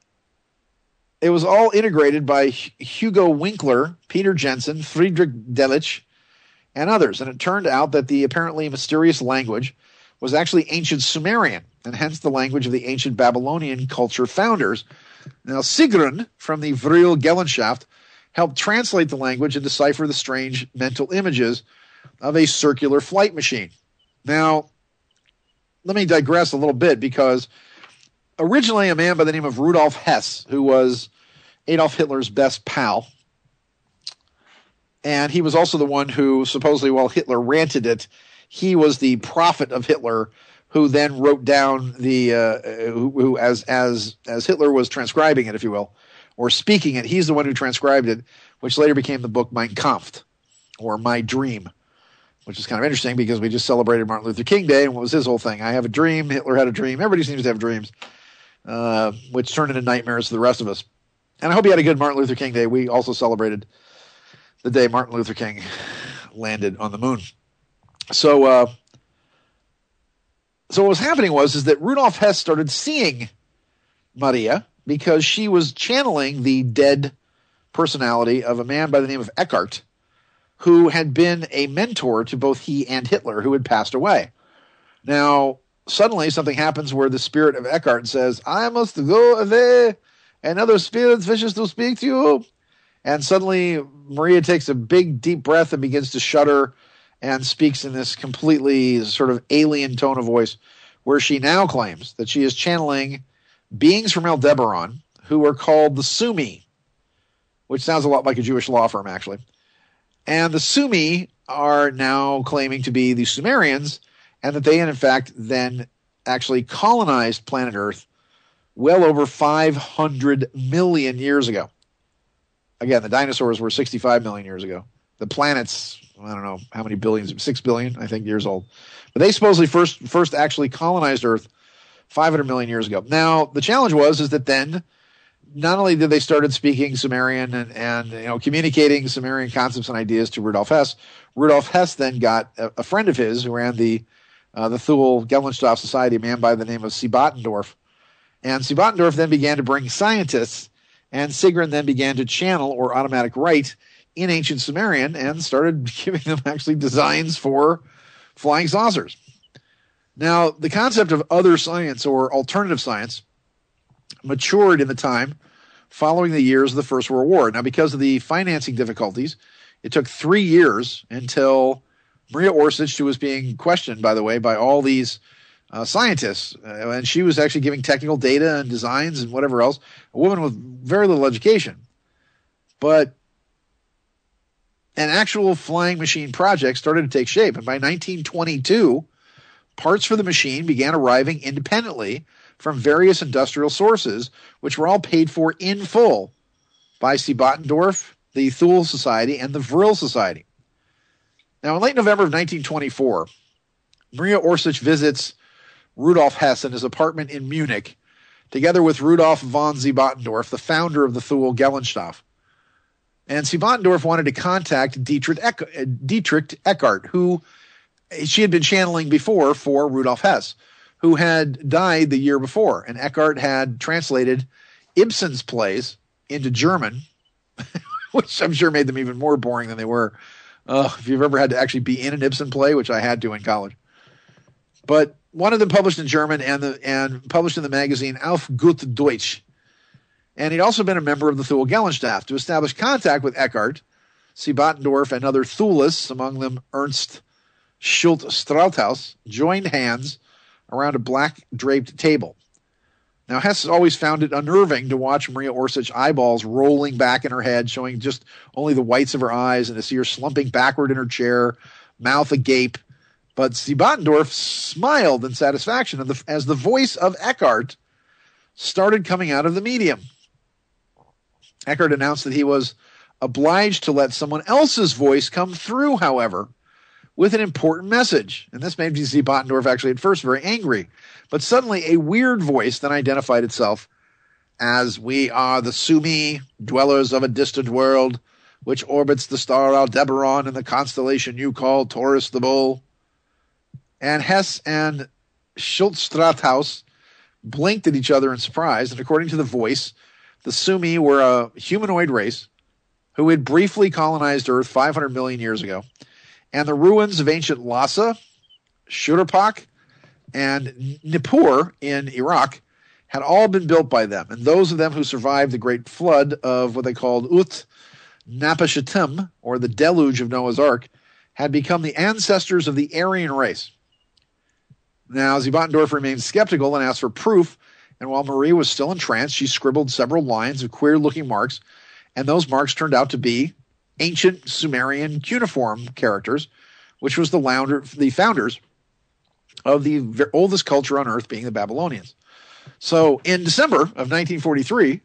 it was all integrated by Hugo Winkler, Peter Jensen, Friedrich Delitzsch, and others. And it turned out that the apparently mysterious language was actually ancient Sumerian, and hence the language of the ancient Babylonian culture founders. Now, Sigrun from the Vril Gesellschaft helped translate the language and decipher the strange mental images of a circular flight machine. Now, let me digress a little bit, because originally a man by the name of Rudolf Hess, who was Adolf Hitler's best pal, and he was also the one who supposedly, while Hitler ranted it, he was the prophet of Hitler, who then wrote down the who as Hitler was transcribing it, if you will, or speaking it, he's the one who transcribed it, which later became the book Mein Kampf, or My Dream, which is kind of interesting because we just celebrated Martin Luther King Day, and what was his whole thing? I have a dream. Hitler had a dream. Everybody seems to have dreams, which turned into nightmares to the rest of us. And I hope you had a good Martin Luther King Day. We also celebrated the day Martin Luther King landed on the moon. So what was happening is that Rudolf Hess started seeing Maria because she was channeling the dead personality of a man by the name of Eckhart, who had been a mentor to both he and Hitler, who had passed away. Now, suddenly something happens where the spirit of Eckhart says, I must go away, and other spirits wishes to speak to you. And suddenly Maria takes a big, deep breath and begins to shudder and speaks in this completely sort of alien tone of voice, where she now claims that she is channeling beings from Aldebaran who are called the Sumi, which sounds a lot like a Jewish law firm, actually. And the Sumi are now claiming to be the Sumerians, and that they, in fact, then actually colonized planet Earth well over 500 million years ago. Again, the dinosaurs were 65 million years ago. The planet's, I don't know how many billions, 6 billion, I think, years old. But they supposedly first actually colonized Earth 500 million years ago. Now, the challenge is that then not only did they started speaking Sumerian and communicating Sumerian concepts and ideas to Rudolf Hess then got a friend of his who ran the Thule Gesellschaft Society, a man by the name of Siebattendorf. And Siebattendorf then began to bring scientists, and Sigrun then began to channel or automatic write in ancient Sumerian and started giving them actually designs for flying saucers. Now, the concept of other science or alternative science matured in the time following the years of the First World War. Now, because of the financing difficulties, it took 3 years until Maria Orsich, who was being questioned, by the way, by all these scientists, and she was actually giving technical data and designs and whatever else, a woman with very little education. But an actual flying machine project started to take shape, and by 1922, parts for the machine began arriving independently from various industrial sources, which were all paid for in full by Siebattendorf, the Thule Society, and the Vril Society. Now, in late November of 1924, Maria Orsich visits Rudolf Hess in his apartment in Munich, together with Rudolf von Siebattendorf, the founder of the Thule Gesellschaft. And Siebattendorf wanted to contact Dietrich Eckhart, who she had been channeling before for Rudolf Hess, who had died the year before. And Eckhart had translated Ibsen's plays into German, which I'm sure made them even more boring than they were. If you've ever had to actually be in an Ibsen play, which I had to in college. But one of them published in German and published in the magazine Auf gut Deutsch. And he'd also been a member of the Thule Gesellschaft. To establish contact with Eckhart, Siebattendorf and other Thulists, among them Ernst Schultz-Strauthaus, joined hands around a black-draped table. Now, Hess always found it unnerving to watch Maria Orsich's eyeballs rolling back in her head, showing just only the whites of her eyes, and to see her slumping backward in her chair, mouth agape. But Siebattendorf smiled in satisfaction as the voice of Eckhart started coming out of the medium. Eckhart announced that he was obliged to let someone else's voice come through, however, with an important message. And this made Siebattendorf actually at first very angry. But suddenly a weird voice then identified itself as, "We are the Sumi, dwellers of a distant world, which orbits the star Aldebaran in the constellation you call Taurus the Bull." And Hess and Schultz-Strauthaus blinked at each other in surprise, and according to the voice, the Sumi were a humanoid race who had briefly colonized Earth 500 million years ago, and the ruins of ancient Lhasa, Shuruppak, and Nippur in Iraq had all been built by them. And those of them who survived the great flood of what they called Ut Napashatim, or the deluge of Noah's Ark, had become the ancestors of the Aryan race. Now, Ziebettendorf remained skeptical and asked for proof, and while Marie was still entranced, she scribbled several lines of queer-looking marks, and those marks turned out to be ancient Sumerian cuneiform characters, which was the founders of the oldest culture on Earth, being the Babylonians. So in December of 1943,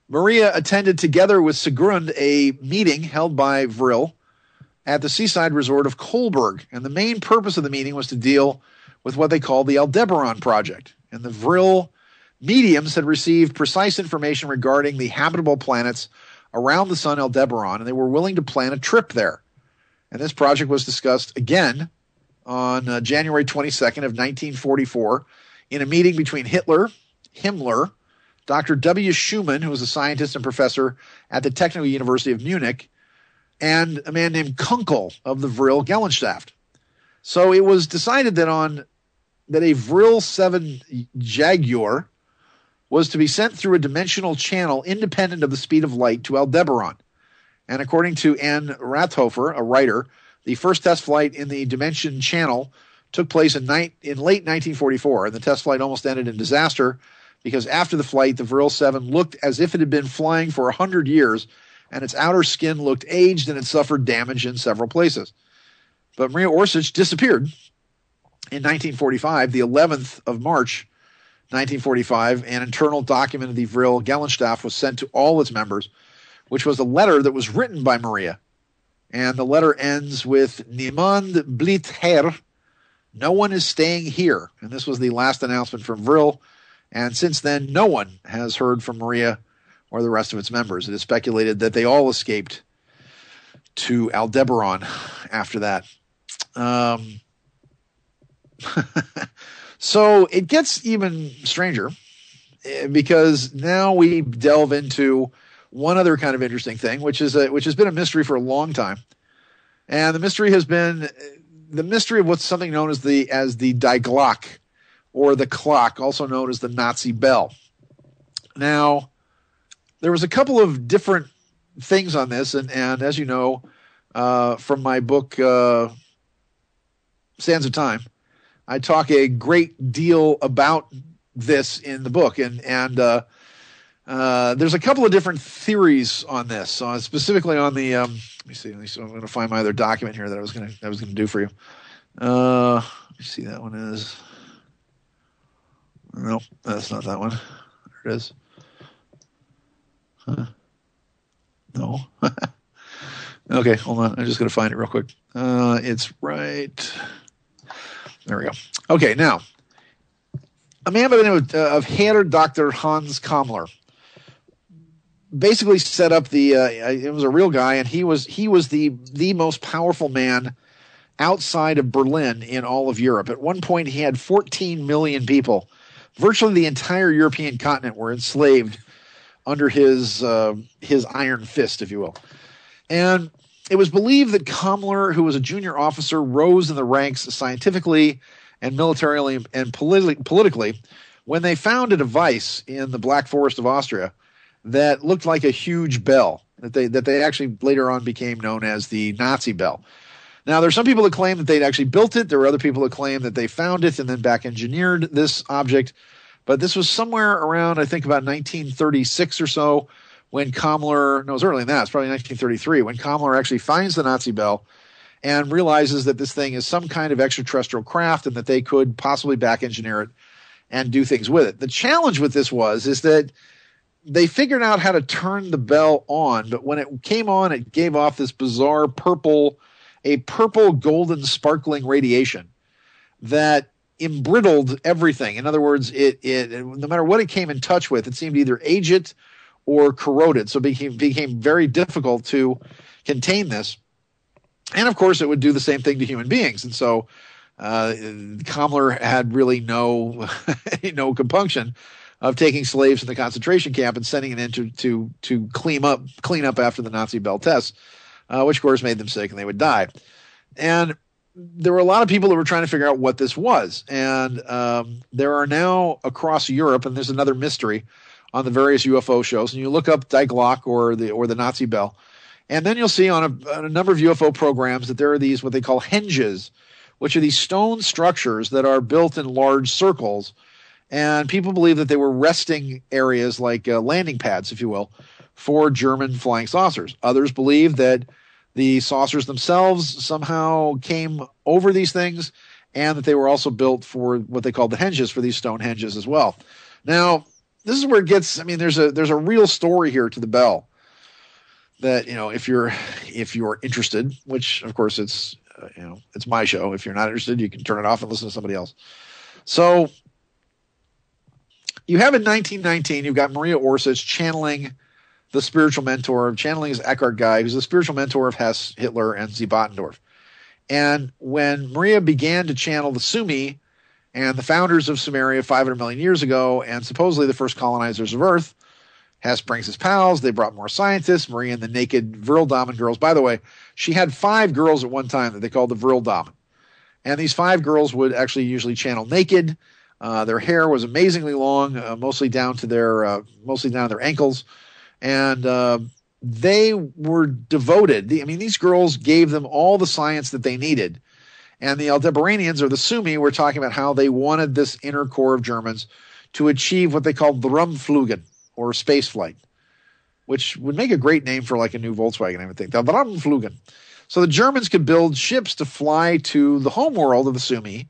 Maria attended together with Sigrun a meeting held by Vril at the seaside resort of Kolberg. And the main purpose of the meeting was to deal with what they called the Aldebaran Project. And the Vril mediums had received precise information regarding the habitable planets around the sun Aldebaran, and they were willing to plan a trip there. And this project was discussed again on January 22nd of 1944 in a meeting between Himmler, Dr. W. Schumann, who was a scientist and professor at the Technical University of Munich, and a man named Kunkel of the Vril Gesellschaft. So it was decided that a Vril 7 Jaguar was to be sent through a dimensional channel independent of the speed of light to Aldebaran. And according to Anne Rathofer, a writer, the first test flight in the Dimension Channel took place in late 1944, and the test flight almost ended in disaster because after the flight, the Vril 7 looked as if it had been flying for 100 years, and its outer skin looked aged and it suffered damage in several places. But Maria Orsich disappeared in 1945, the 11th of March, 1945, an internal document of the Vril Gesellschaft was sent to all its members, which was a letter that was written by Maria. And the letter ends with, Niemand bleibt hier, no one is staying here. And this was the last announcement from Vril. And since then, no one has heard from Maria or the rest of its members. It is speculated that they all escaped to Aldebaran after that. So it gets even stranger because now we delve into one other kind of interesting thing, which has been a mystery for a long time. And the mystery has been the mystery of what's something known as the Die Glock, or the clock, also known as the Nazi bell. Now, there was a couple of different things on this, and as you know, from my book, Sands of Time, I talk a great deal about this in the book, and there's a couple of different theories on this. So specifically on the, let me see. So I'm going to find my other document here that I was going to do for you. Let me see. That one is. No, that's not that one. There it is. Huh. No. Okay, hold on. I'm just going to find it real quick. It's right. There we go. Okay, now, a man by the name of Herr Dr. Hans Kammler basically set up it was a real guy, and he was the most powerful man outside of Berlin in all of Europe. At one point, he had 14 million people. Virtually the entire European continent were enslaved under his iron fist, if you will. And it was believed that Kammler, who was a junior officer, rose in the ranks scientifically and militarily and politically when they found a device in the Black Forest of Austria that looked like a huge bell that they actually later on became known as the Nazi bell. Now, there's some people that claim that they'd actually built it. There were other people that claim that they found it and then back engineered this object. But this was somewhere around, I think, about 1936 or so when Kammler, no, it was earlier than that, it's probably 1933, when Kammler actually finds the Nazi bell and realizes that this thing is some kind of extraterrestrial craft and that they could possibly back engineer it and do things with it. The challenge with this is that they figured out how to turn the bell on, but when it came on, it gave off this bizarre purple golden sparkling radiation that embrittled everything. In other words, it no matter what it came in touch with, it seemed to either age it or corrode it. So it became very difficult to contain this. And of course, it would do the same thing to human beings. And so Kammler had really no compunction of taking slaves in the concentration camp and sending it in to clean up after the Nazi bell tests, which of course made them sick and they would die. And there were a lot of people that were trying to figure out what this was. And there are now across Europe, and there's another mystery on the various UFO shows. And you look up Die Glocke or the Nazi bell, and then you'll see on a number of UFO programs that there are these what they call henges, which are these stone structures that are built in large circles. And people believe that they were resting areas like landing pads, if you will, for German flying saucers. Others believe that the saucers themselves somehow came over these things, and that they were also built for what they call the henges, for these stone henges as well. Now, this is where it gets, I mean, there's a real story here to the bell that, if you're interested, which of course it's my show. If you're not interested, you can turn it off and listen to somebody else. So you have in 1919, you've got Maria Orsich channeling the spiritual mentor, channeling his Eckhart guy, who's the spiritual mentor of Hess, Hitler, and Z. Bottendorf. And when Maria began to channel the Sumi and the founders of Sumeria 500 million years ago, and supposedly the first colonizers of Earth, Hess brings his pals. They brought more scientists. Maria and the naked Vril Damen girls. By the way, she had 5 girls at one time that they called the Vril Damen. And these 5 girls would actually usually channel naked. Their hair was amazingly long, mostly down to their ankles. And they were devoted. These girls gave them all the science that they needed. And the Aldebaranians, or the Sumi, were talking about how they wanted this inner core of Germans to achieve what they called the Rumflügen, or space flight, which would make a great name for like a new Volkswagen, I would think. The Rumflügen. So the Germans could build ships to fly to the home world of the Sumi,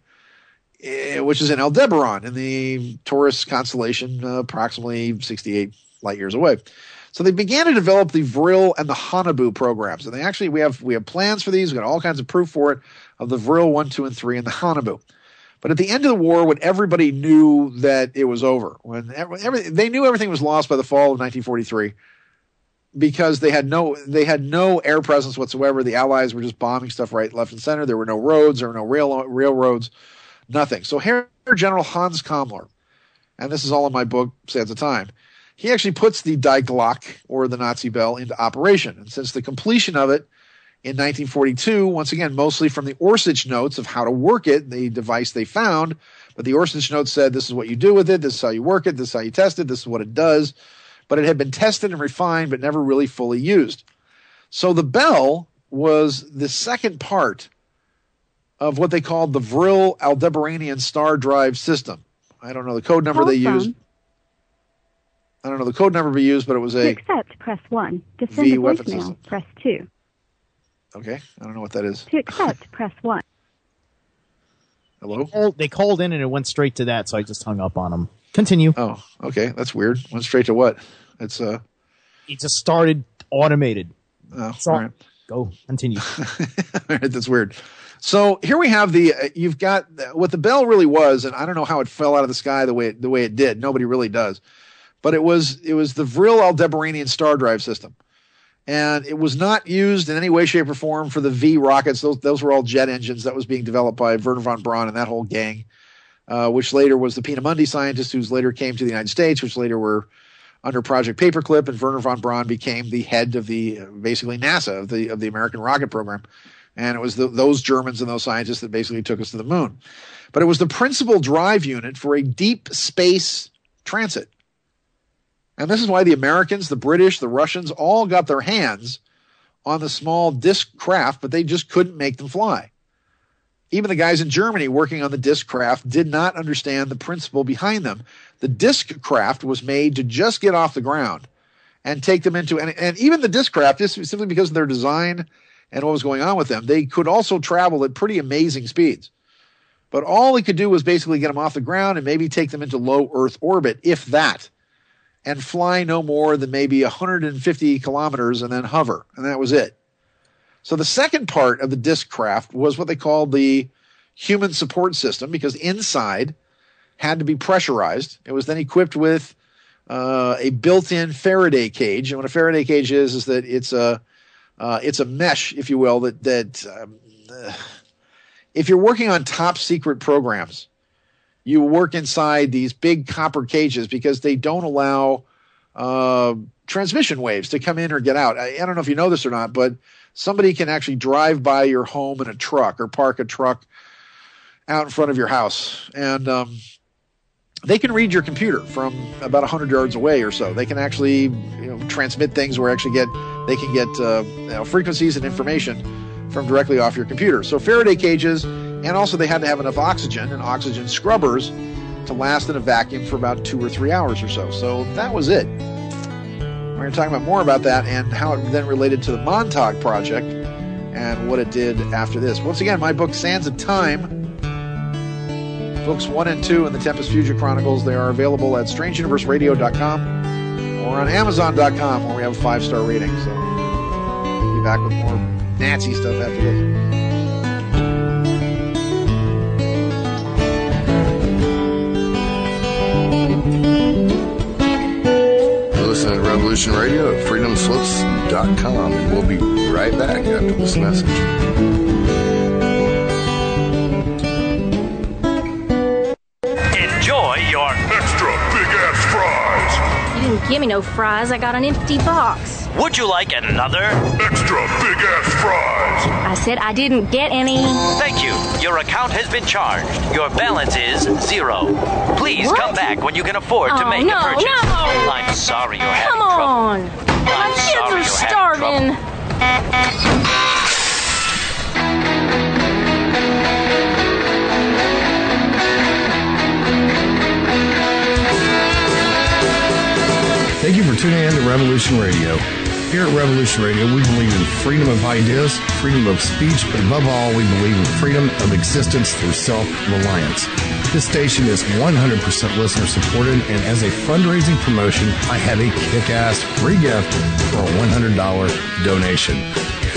which is in Aldebaran, in the Taurus constellation, approximately 68 light years away. So they began to develop the Vril and the Haunebu programs. And we have plans for these. We've got all kinds of proof for it, of the Vril 1, 2, and 3, and the Haunebu. But at the end of the war, when everybody knew that it was over, when they knew everything was lost by the fall of 1943, because they had no air presence whatsoever. The Allies were just bombing stuff right, left, and center. There were no roads, there were no railroads, nothing. So Herr General Hans Kammler, and this is all in my book, Sands of Time, he actually puts the Die Glocke, or the Nazi bell, into operation. And since the completion of it in 1942, once again, mostly from the Orsich notes of how to work it, the device they found, but the Orsich notes said, this is what you do with it, this is how you work it, this is how you test it, this is what it does. But it had been tested and refined, but never really fully used. So the bell was the second part of what they called the Vril Aldebaranian Star Drive System. I don't know the code number they used. I don't know the code number we used, but it was To accept, press 1. To send a voicemail, press 2. Okay, I don't know what that is. To accept, press 1. Hello? They called in and it went straight to that, so I just hung up on them. Continue. Oh, okay, that's weird. Went straight to what? It just started automated. Oh, all right. Go, continue. All right, that's weird. So here we have you've got what the bell really was, and I don't know how it fell out of the sky the way it did. Nobody really does. But it was the Vril Aldebaranian Star Drive System. And it was not used in any way, shape, or form for the V rockets. Those were all jet engines that was being developed by Wernher von Braun and that whole gang, which later was the Peenemünde scientists, who later came to the United States, which later were under Project Paperclip, and Wernher von Braun became the head of basically NASA of the American rocket program. And it was those Germans and those scientists that basically took us to the moon. But it was the principal drive unit for a deep space transit. And this is why the Americans, the British, the Russians all got their hands on the small disc craft, but they just couldn't make them fly. Even the guys in Germany working on the disc craft did not understand the principle behind them. The disc craft was made to just get off the ground and take them into, and even the disc craft, just simply because of their design and what was going on with them, they could also travel at pretty amazing speeds. But all they could do was basically get them off the ground and maybe take them into low Earth orbit, if that, and fly no more than maybe 150 kilometers and then hover. And that was it. So the second part of the disc craft was what they called the human support system, because inside had to be pressurized. It was then equipped with a built-in Faraday cage. And what a Faraday cage is that it's a mesh, if you will, that if you're working on top secret programs, you work inside these big copper cages because they don't allow transmission waves to come in or get out. I don't know if you know this or not, but somebody can actually drive by your home in a truck or park a truck out in front of your house, and they can read your computer from about 100 yards away or so. They can actually transmit things where they can get frequencies and information from directly off your computer. So Faraday cages, and also they had to have enough oxygen and oxygen scrubbers to last in a vacuum for about 2 or 3 hours or so. So that was it. We're going to talk about more about that and how it then related to the Montauk Project and what it did after this. Once again, my book, Sands of Time, books 1 and 2 in the Tempest Future Chronicles, they are available at strangeuniverseradio.com or on Amazon.com, where we have a 5-star rating. So we'll be back with more Nazi stuff after this. Listen to Revolution Radio at freedomslips.com, and we'll be right back after this message. Enjoy your extra big-ass fries. You didn't give me no fries. I got an empty box. Would you like another? Extra big-ass fries. I said I didn't get any. Thank you. Your account has been charged. Your balance is 0. Please come back when you can afford to make a purchase. No. I'm sorry you're having trouble. trouble. Come on. My kids are starving. Thank you for tuning in to Revolution Radio. Here at Revolution Radio, we believe in freedom of ideas, freedom of speech, but above all, we believe in freedom of existence through self-reliance. This station is 100% listener-supported, and as a fundraising promotion, I have a kick-ass free gift for a $100 donation.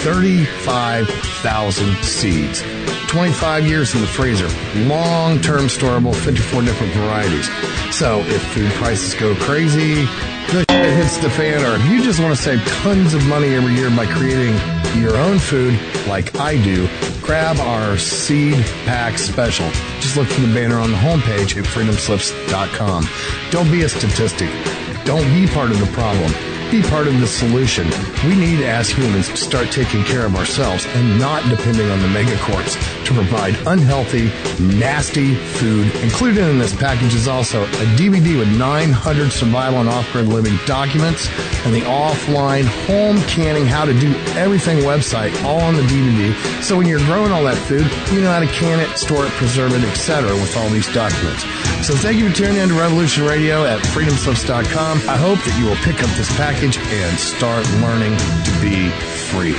35,000 seeds. 25 years in the freezer. Long-term storable, 54 different varieties. So if food prices go crazy, the shit hits the fan, or if you just want to save tons of money every year by creating your own food like I do, grab our seed pack special. Just look for the banner on the homepage at freedomslips.com. Don't be a statistic. Don't be part of the problem. Be part of the solution. We need, as humans, to start taking care of ourselves and not depending on the megacorps to provide unhealthy, nasty food. Included in this package is also a DVD with 900 survival and off-grid living documents and the offline home canning how to do everything website all on the DVD. So when you're growing all that food, you know how to can it, store it, preserve it, etc. with all these documents. So thank you for tuning in to Revolution Radio at freedomslips.com. I hope that you will pick up this package and start learning to be free.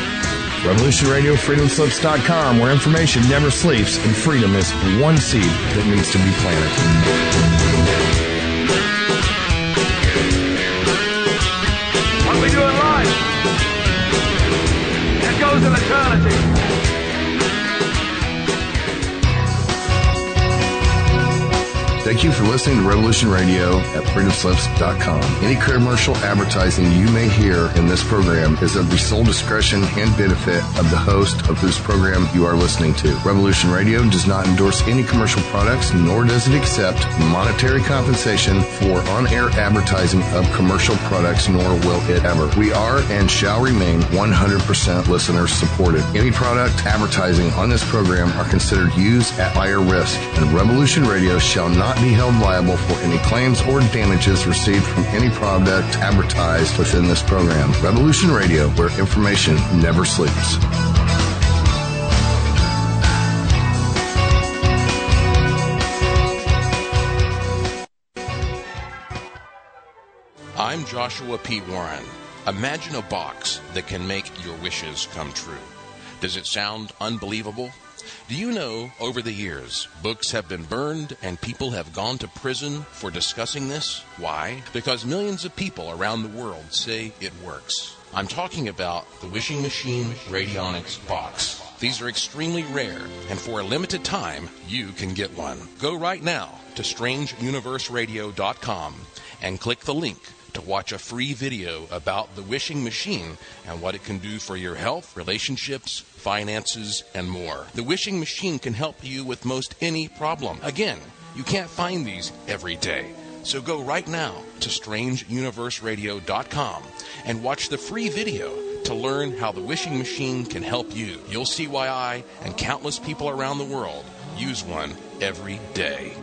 Revolution Radio, freedomslips.com, where information never sleeps and freedom is one seed that needs to be planted. What we do in life, it goes in eternity. Thank you for listening to Revolution Radio at freedomslips.com. Any commercial advertising you may hear in this program is of the sole discretion and benefit of the host of whose program you are listening to. Revolution Radio does not endorse any commercial products, nor does it accept monetary compensation for on-air advertising of commercial products, nor will it ever. We are and shall remain 100% listener supported. Any product advertising on this program are considered used at higher risk, and Revolution Radio shall not be held liable for any claims or damages received from any product advertised within this program. Revolution Radio, where information never sleeps. I'm Joshua P. Warren. Imagine a box that can make your wishes come true. Does it sound unbelievable? Do you know, over the years, books have been burned and people have gone to prison for discussing this? Why? Because millions of people around the world say it works. I'm talking about the Wishing Machine Radionics box. These are extremely rare, and for a limited time, you can get one. Go right now to strangeuniverseradio.com and click the link to watch a free video about the Wishing Machine and what it can do for your health, relationships, finances, and more. The Wishing Machine can help you with most any problem. Again, you can't find these every day. So go right now to strangeuniverseradio.com and watch the free video to learn how the wishing machine can help you. You'll see why I and countless people around the world use one every day.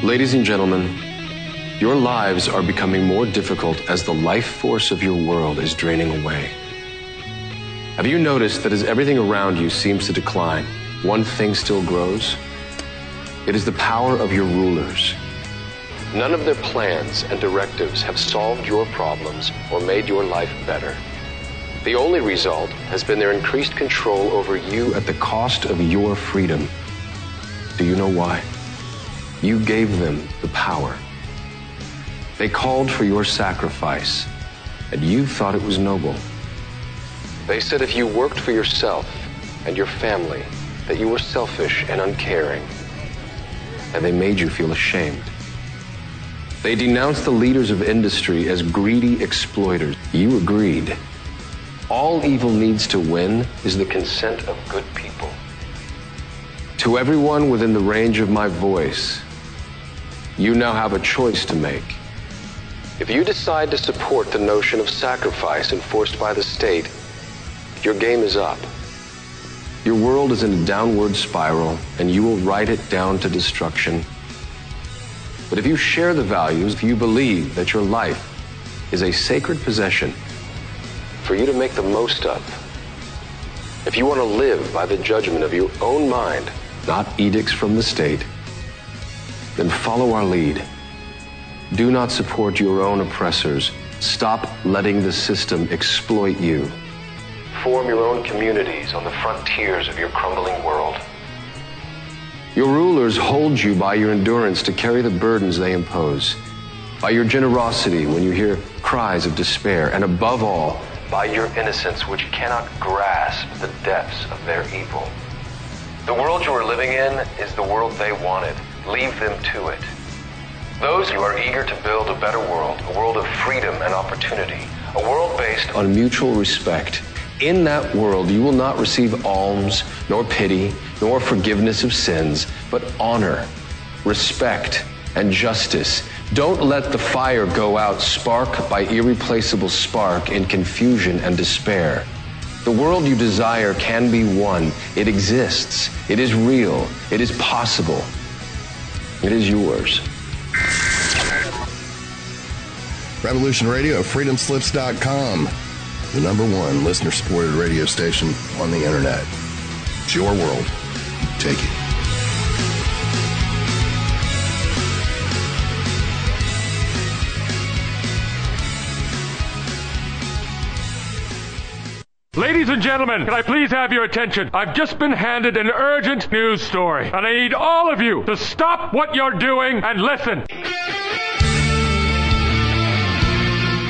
Ladies and gentlemen, your lives are becoming more difficult as the life force of your world is draining away. Have you noticed that as everything around you seems to decline, one thing still grows? It is the power of your rulers. None of their plans and directives have solved your problems or made your life better. The only result has been their increased control over you at the cost of your freedom. Do you know why? You gave them the power. They called for your sacrifice, and you thought it was noble. They said if you worked for yourself and your family, that you were selfish and uncaring, and they made you feel ashamed. They denounced the leaders of industry as greedy exploiters. You agreed. All evil needs to win is the consent of good people. To everyone within the range of my voice, you now have a choice to make. If you decide to support the notion of sacrifice enforced by the state, your game is up. Your world is in a downward spiral, and you will ride it down to destruction. But if you share the values, if you believe that your life is a sacred possession for you to make the most of, if you want to live by the judgment of your own mind, not edicts from the state, then follow our lead. Do not support your own oppressors. Stop letting the system exploit you. Form your own communities on the frontiers of your crumbling world. Your rulers hold you by your endurance to carry the burdens they impose, by your generosity when you hear cries of despair, and above all, by your innocence which cannot grasp the depths of their evil. The world you are living in is the world they wanted. Leave them to it. Those who are eager to build a better world, a world of freedom and opportunity, a world based on mutual respect. In that world, you will not receive alms, nor pity, nor forgiveness of sins, but honor, respect, and justice. Don't let the fire go out spark by irreplaceable spark in confusion and despair. The world you desire can be won. It exists. It is real. It is possible. It is yours. Revolution Radio, freedomslips.com, the #1 listener-supported radio station on the internet. It's your world. Take it. Ladies and gentlemen, can I please have your attention? I've just been handed an urgent news story, and I need all of you to stop what you're doing and listen.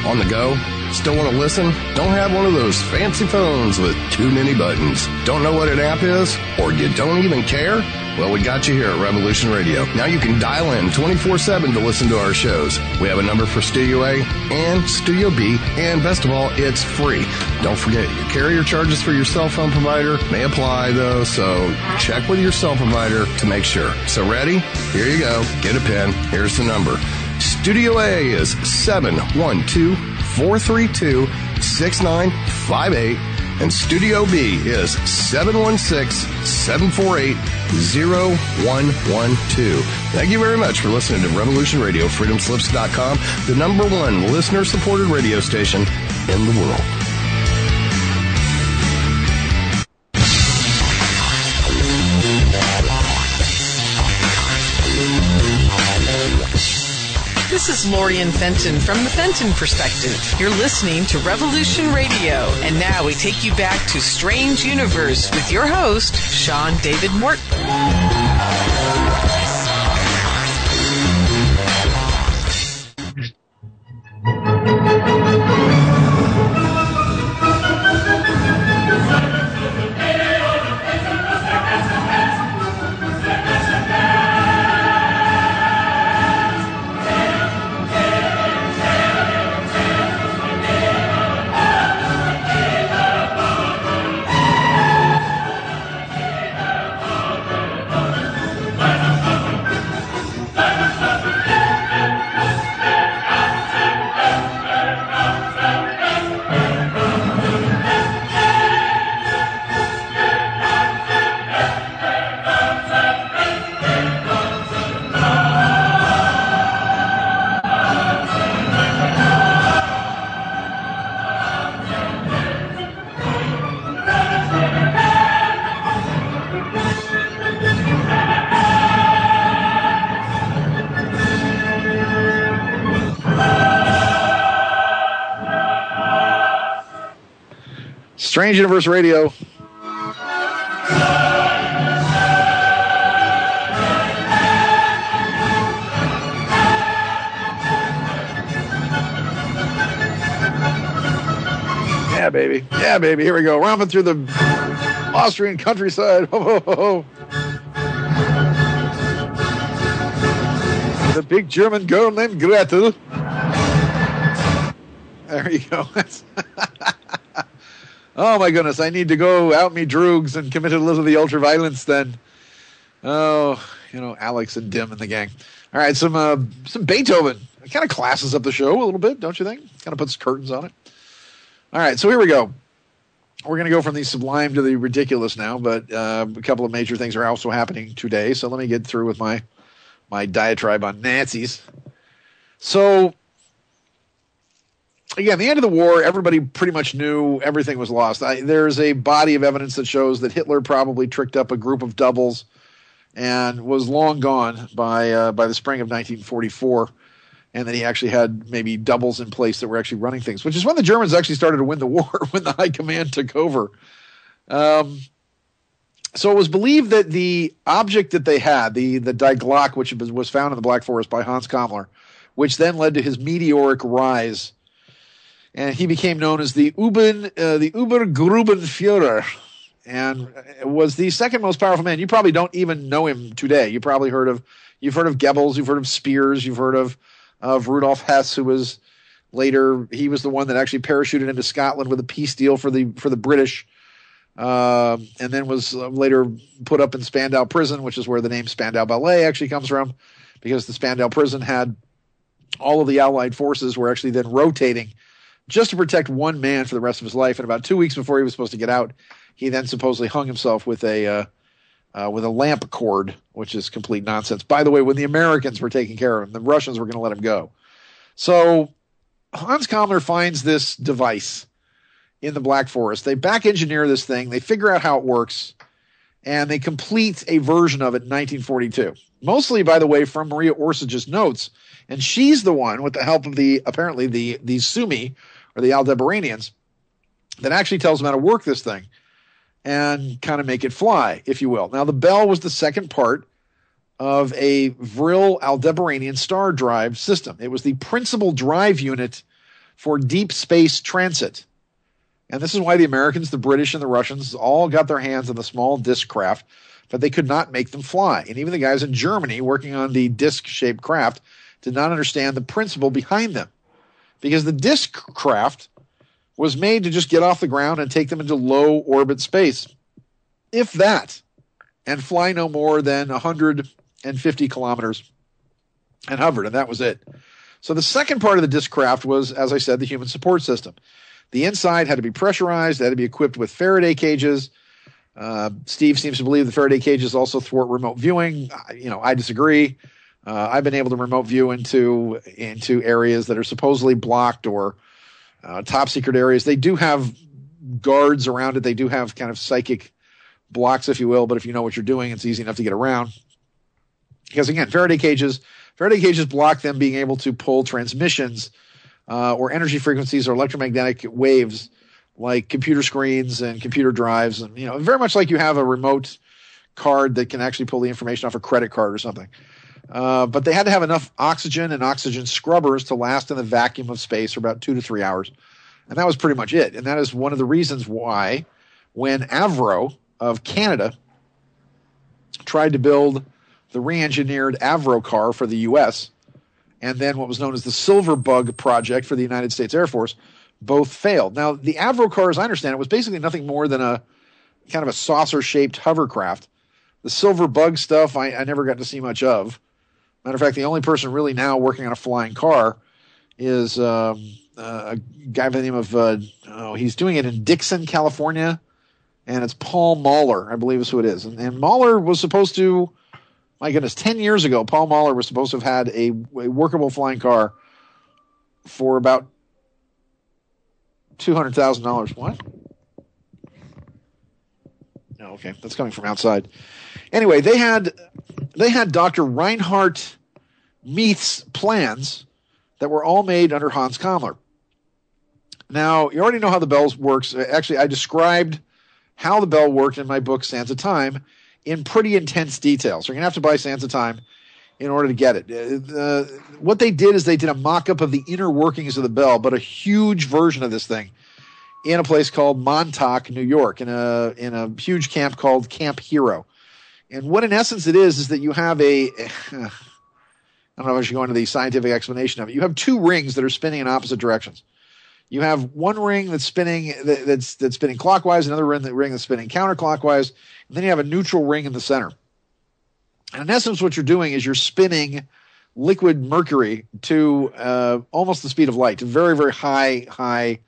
On the go? Still want to listen? Don't have one of those fancy phones with too many buttons? Don't know what an app is? Or you don't even care? Well, we got you here at Revolution Radio. Now you can dial in 24/7 to listen to our shows. We have a number for Studio A and Studio B, and best of all, it's free. Don't forget, your carrier charges for your cell phone provider may apply, though, so check with your cell provider to make sure. So ready? Here you go. Get a pen. Here's the number. Studio A is 712-432-6958. And Studio B is 716-748-0112. Thank you very much for listening to Revolution Radio, freedomslips.com, the #1 listener-supported radio station in the world. This is Lorian Fenton from the Fenton Perspective. You're listening to Revolution Radio. And now we take you back to Strange Universe with your host, Sean David Morton. Strange Universe Radio. Yeah, baby. Yeah, baby. Here we go. Romping through the Austrian countryside. Ho, ho, ho. The big German girl named Gretel. There you go. Oh, my goodness. I need to go out me droogs and commit a little of the ultra-violence then. Oh, Alex and Dim and the gang. All right, some Beethoven. It kind of classes up the show a little bit, don't you think? Kind of puts curtains on it. All right, so here we go. We're going to go from the sublime to the ridiculous now, but a couple of major things are also happening today. So let me get through with my diatribe on Nazis. So, again, the end of the war, everybody pretty much knew everything was lost. There's a body of evidence that shows that Hitler probably tricked up a group of doubles and was long gone by the spring of 1944. And then he actually had maybe doubles in place that were actually running things, which is when the Germans actually started to win the war, when the high command took over. So it was believed that the object that they had, the Die Glock, which was found in the Black Forest by Hans Kammler, which then led to his meteoric rise, and he became known as the Obergrubenführer, and was the second most powerful man. You probably don't even know him today. You've heard of Goebbels, you've heard of Spears, you've heard of Rudolf Hess, who was later, he was the one that actually parachuted into Scotland with a peace deal for the British, and then was later put up in Spandau Prison, which is where the name Spandau Ballet actually comes from, because the Spandau Prison had all of the Allied forces were actually then rotating just to protect one man for the rest of his life. And about 2 weeks before he was supposed to get out, he then supposedly hung himself with a lamp cord, which is complete nonsense. By the way, when the Americans were taking care of him, the Russians were going to let him go. So Hans Kammler finds this device in the Black Forest. They back engineer this thing. They figure out how it works, and they complete a version of it in 1942. Mostly, by the way, from Maria Orsage's notes. And she's the one, with the help of the Sumi, or the Aldebaranians, that actually tells them how to work this thing and kind of make it fly, if you will. Now, the Bell was the second part of a Vril Aldebaranian star drive system. It was the principal drive unit for deep space transit. And this is why the Americans, the British, and the Russians all got their hands on the small disc craft, but they could not make them fly. And even the guys in Germany working on the disc-shaped craft did not understand the principle behind them, because the disc craft was made to just get off the ground and take them into low orbit space, if that, and fly no more than 150 kilometers and hovered, and that was it. So the second part of the disc craft was, as I said, the human support system. The inside had to be pressurized, had to be equipped with Faraday cages. Steve seems to believe the Faraday cages also thwart remote viewing. I disagree. I've been able to remote view into areas that are supposedly blocked or top secret areas. They do have guards around it. They do have kind of psychic blocks, if you will. But if you know what you're doing, it's easy enough to get around. Because again, Faraday cages block them being able to pull transmissions or energy frequencies or electromagnetic waves like computer screens and computer drives, and very much like you have a remote card that can actually pull the information off a credit card or something. But they had to have enough oxygen and oxygen scrubbers to last in the vacuum of space for about 2 to 3 hours. And that was pretty much it. And that is one of the reasons why when Avro of Canada tried to build the re-engineered Avro car for the U.S., and then what was known as the Silver Bug project for the United States Air Force, both failed. Now, the Avro car, as I understand it, was basically nothing more than a kind of a saucer-shaped hovercraft. The Silver Bug stuff I never got to see much of. Matter of fact, the only person really now working on a flying car is a guy by the name of, he's doing it in Dixon, California, and it's Paul Mahler, I believe is who it is. And Mahler was supposed to, my goodness, 10 years ago, Paul Mahler was supposed to have had a workable flying car for about $200,000. What? No, okay, that's coming from outside. Anyway, they had Dr. Reinhard Meath's plans that were all made under Hans Kammler. Now, you already know how the bell works. Actually, I described how the bell worked in my book, Sands of Time, in pretty intense detail. So you're going to have to buy Sands of Time in order to get it. What they did is they did a mock-up of the inner workings of the bell, but a huge version of this thing in a place called Montauk, New York, in a huge camp called Camp Hero. And what in essence it is that you have I don't know if I should go into the scientific explanation of it. You have two rings that are spinning in opposite directions. You have one ring that's spinning that's spinning clockwise, another ring that's spinning counterclockwise, and then you have a neutral ring in the center. And in essence, what you're doing is you're spinning liquid mercury to almost the speed of light, to very, very high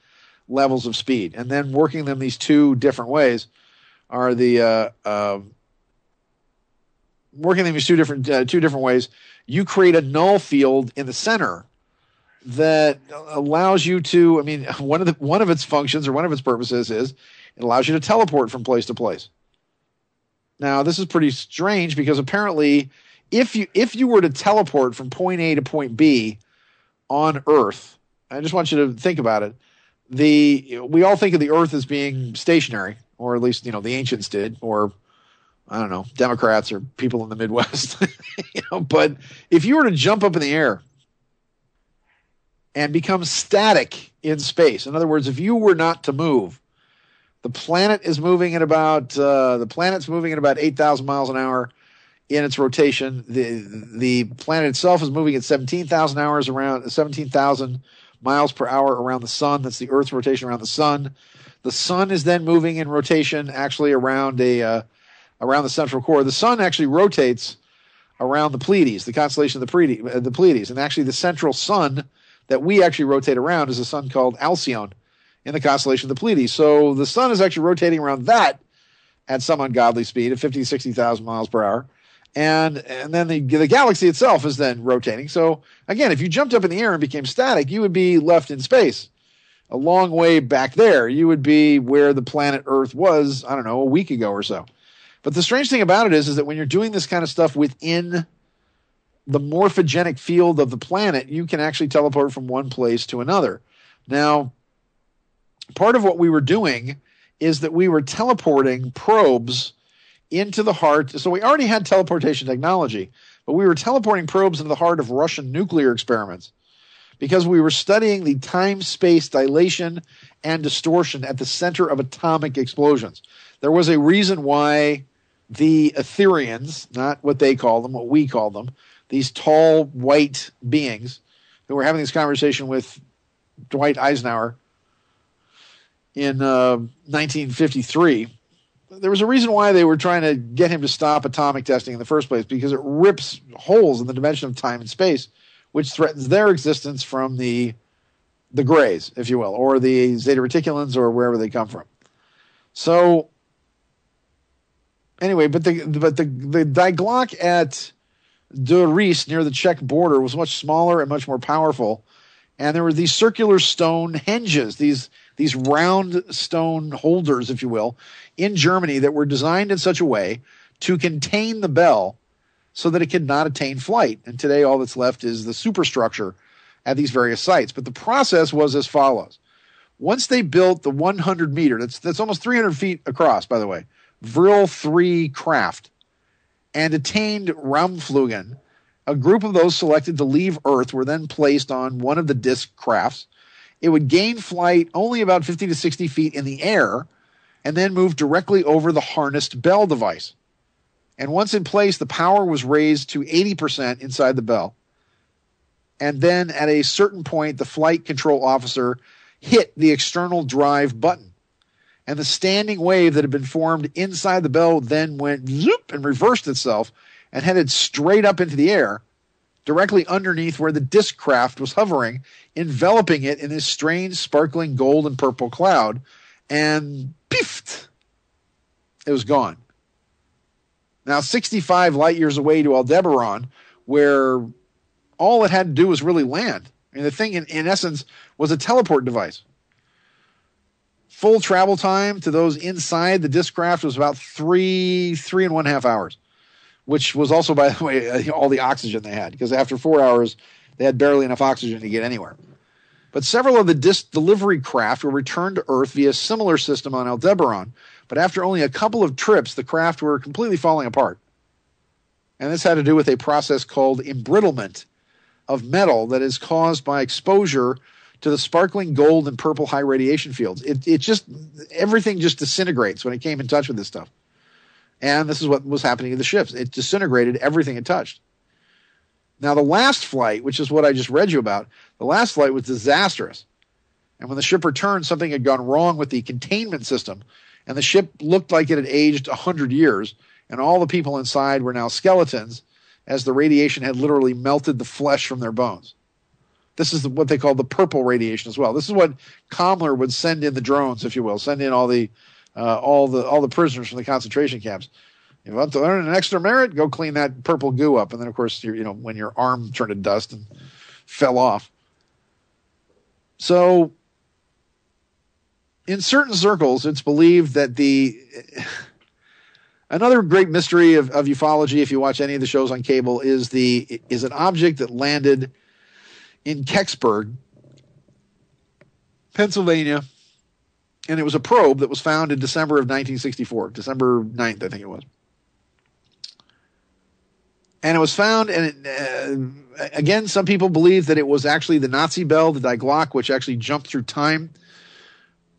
levels of speed, and then working them these two different ways are working them these two different ways. You create a null field in the center that allows you to, one of its functions or one of its purposes is it allows you to teleport from place to place. Now, this is pretty strange because apparently if you were to teleport from point A to point B on Earth, I just want you to think about it. We all think of the Earth as being stationary, or at least, the ancients did, or I don't know, Democrats or people in the Midwest. But if you were to jump up in the air and become static in space, in other words, if you were not to move, the planet is moving at about 8,000 miles an hour in its rotation. The planet itself is moving at 17,000 miles per hour around the sun. That's the Earth's rotation around the sun. The sun is then moving in rotation actually around around the central core. The sun actually rotates around the Pleiades, the constellation of the Pleiades. And actually the central sun that we actually rotate around is a sun called Alcyone in the constellation of the Pleiades. So the sun is actually rotating around that at some ungodly speed of 50,000 to 60,000 miles per hour. And then the galaxy itself is then rotating. So again, if you jumped up in the air and became static, you would be left in space a long way back there. You would be where the planet Earth was, I don't know, a week ago or so. But the strange thing about it is that when you're doing this kind of stuff within the morphogenic field of the planet, you can actually teleport from one place to another. Now, part of what we were doing is that we were teleporting probes into the heart. So we already had teleportation technology, but we were teleporting probes into the heart of Russian nuclear experiments because we were studying the time-space dilation and distortion at the center of atomic explosions. There was a reason why the Etherians, not what they call them, what we call them, these tall white beings who were having this conversation with Dwight Eisenhower in 1953, there was a reason why they were trying to get him to stop atomic testing in the first place, because it rips holes in the dimension of time and space, which threatens their existence from the Greys, if you will, or the Zeta Reticulans, or wherever they come from. So anyway, but the Die Glock at De Ries near the Czech border was much smaller and much more powerful, and there were these circular stone henges, these round stone holders, if you will, in Germany that were designed in such a way to contain the bell so that it could not attain flight. And today all that's left is the superstructure at these various sites. But the process was as follows. Once they built the 100-meter, that's almost 300 feet across, by the way, Vril 3 craft, and attained Raumflügen, a group of those selected to leave Earth were then placed on one of the disc crafts. It would gain flight only about 50 to 60 feet in the air and then move directly over the harnessed bell device. And once in place, the power was raised to 80% inside the bell. And then at a certain point, the flight control officer hit the external drive button. And the standing wave that had been formed inside the bell then went zoop and reversed itself and headed straight up into the air, directly underneath where the disc craft was hovering, enveloping it in this strange, sparkling gold and purple cloud. And piffed, it was gone. Now, 65 light years away to Aldebaran, where all it had to do was really land. I mean, the thing, in essence, was a teleport device. Full travel time to those inside the disc craft was about 3.5 hours, which was also, by the way, all the oxygen they had, because after 4 hours, they had barely enough oxygen to get anywhere. But several of the disc delivery craft were returned to Earth via a similar system on Aldebaran. But after only a couple of trips, the craft were completely falling apart. And this had to do with a process called embrittlement of metal that is caused by exposure to the sparkling gold and purple high radiation fields. Everything just disintegrates when it came in touch with this stuff. And this is what was happening to the ships. It disintegrated everything it touched. Now, the last flight, which is what I just read you about, the last flight was disastrous. And when the ship returned, something had gone wrong with the containment system, and the ship looked like it had aged 100 years, and all the people inside were now skeletons, as the radiation had literally melted the flesh from their bones. This is what they call the purple radiation as well. This is what Kammler would send in the drones, if you will, send in all the prisoners from the concentration camps. You want to earn an extra merit? Go clean that purple goo up. And then, of course, when your arm turned to dust and fell off. So, in certain circles, it's believed that another great mystery of ufology, if you watch any of the shows on cable, is an object that landed in Kecksburg, Pennsylvania, and it was a probe that was found in December of 1964, December 9th, I think it was. And it was found, and again, some people believe that it was actually the Nazi bell, the Die Glocke, which actually jumped through time.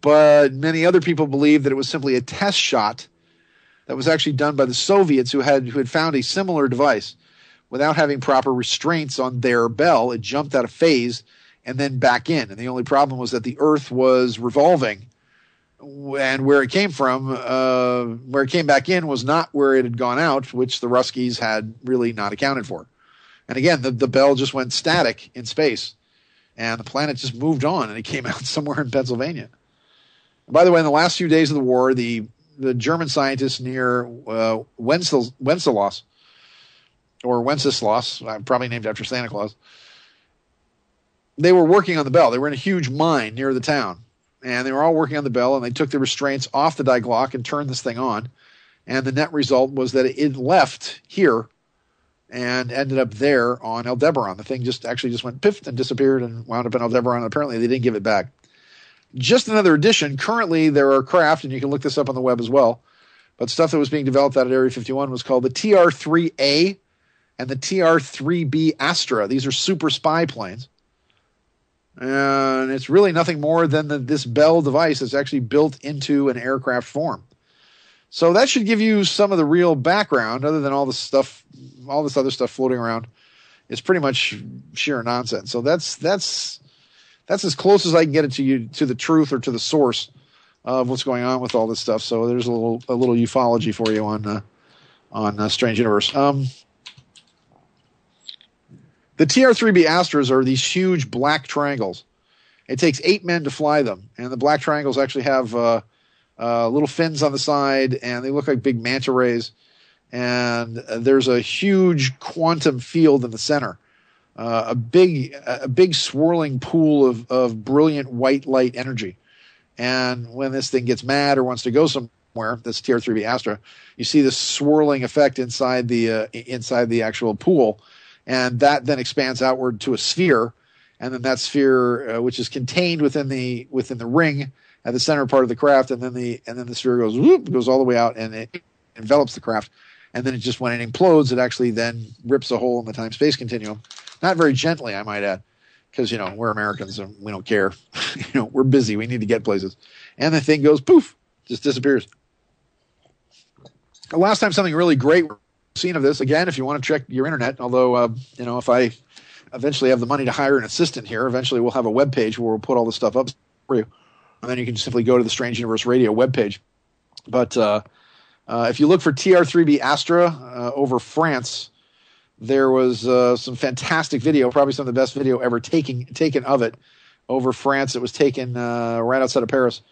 But many other people believe that it was simply a test shot that was actually done by the Soviets who had found a similar device. Without having proper restraints on their bell, it jumped out of phase and then back in. And the only problem was that the Earth was revolving. And where it came from, where it came back in was not where it had gone out, which the Ruskies had really not accounted for. And again, the bell just went static in space, and the planet just moved on, and it came out somewhere in Pennsylvania. And by the way, in the last few days of the war, the German scientists near Wenceslas, probably named after Santa Claus, they were working on the bell. They were in a huge mine near the town. And they were all working on the bell, and they took the restraints off the Die Glocke and turned this thing on. And the net result was that it left here and ended up there on Aldebaran. The thing just went piff and disappeared and wound up in Aldebaran. Apparently, they didn't give it back. Just another addition. Currently, there are craft, and you can look this up on the web as well, but stuff that was being developed out at Area 51 was called the TR-3A and the TR-3B Astra. These are super spy planes. And it's really nothing more than this Bell device that's actually built into an aircraft form. So that should give you some of the real background, other than all this other stuff floating around. It's pretty much sheer nonsense. So that's as close as I can get it to the truth or to the source of what's going on with all this stuff. So there's a little ufology for you on Strange Universe. The TR-3B Astras are these huge black triangles. It takes 8 men to fly them, and the black triangles actually have little fins on the side, and they look like big manta rays. And there's a huge quantum field in the center, a big swirling pool of brilliant white light energy. And when this thing gets mad or wants to go somewhere, this TR-3B Astra, you see this swirling effect inside the actual pool. And that then expands outward to a sphere, and then that sphere, which is contained within the ring at the center part of the craft, and then the sphere goes all the way out, and it envelops the craft. And then it just, when it implodes, it actually then rips a hole in the time-space continuum. Not very gently, I might add, because we're Americans and we don't care. We're busy. We need to get places, and the thing goes poof, just disappears. The last time something really great seen of this, again, if you want to check your internet, although if I eventually have the money to hire an assistant here, eventually we'll have a web page where we'll put all this stuff up for you, and then you can just simply go to the Strange Universe Radio webpage. But if you look for TR-3B Astra over France, there was some fantastic video, probably some of the best video ever taken of it over France. It was taken right outside of Paris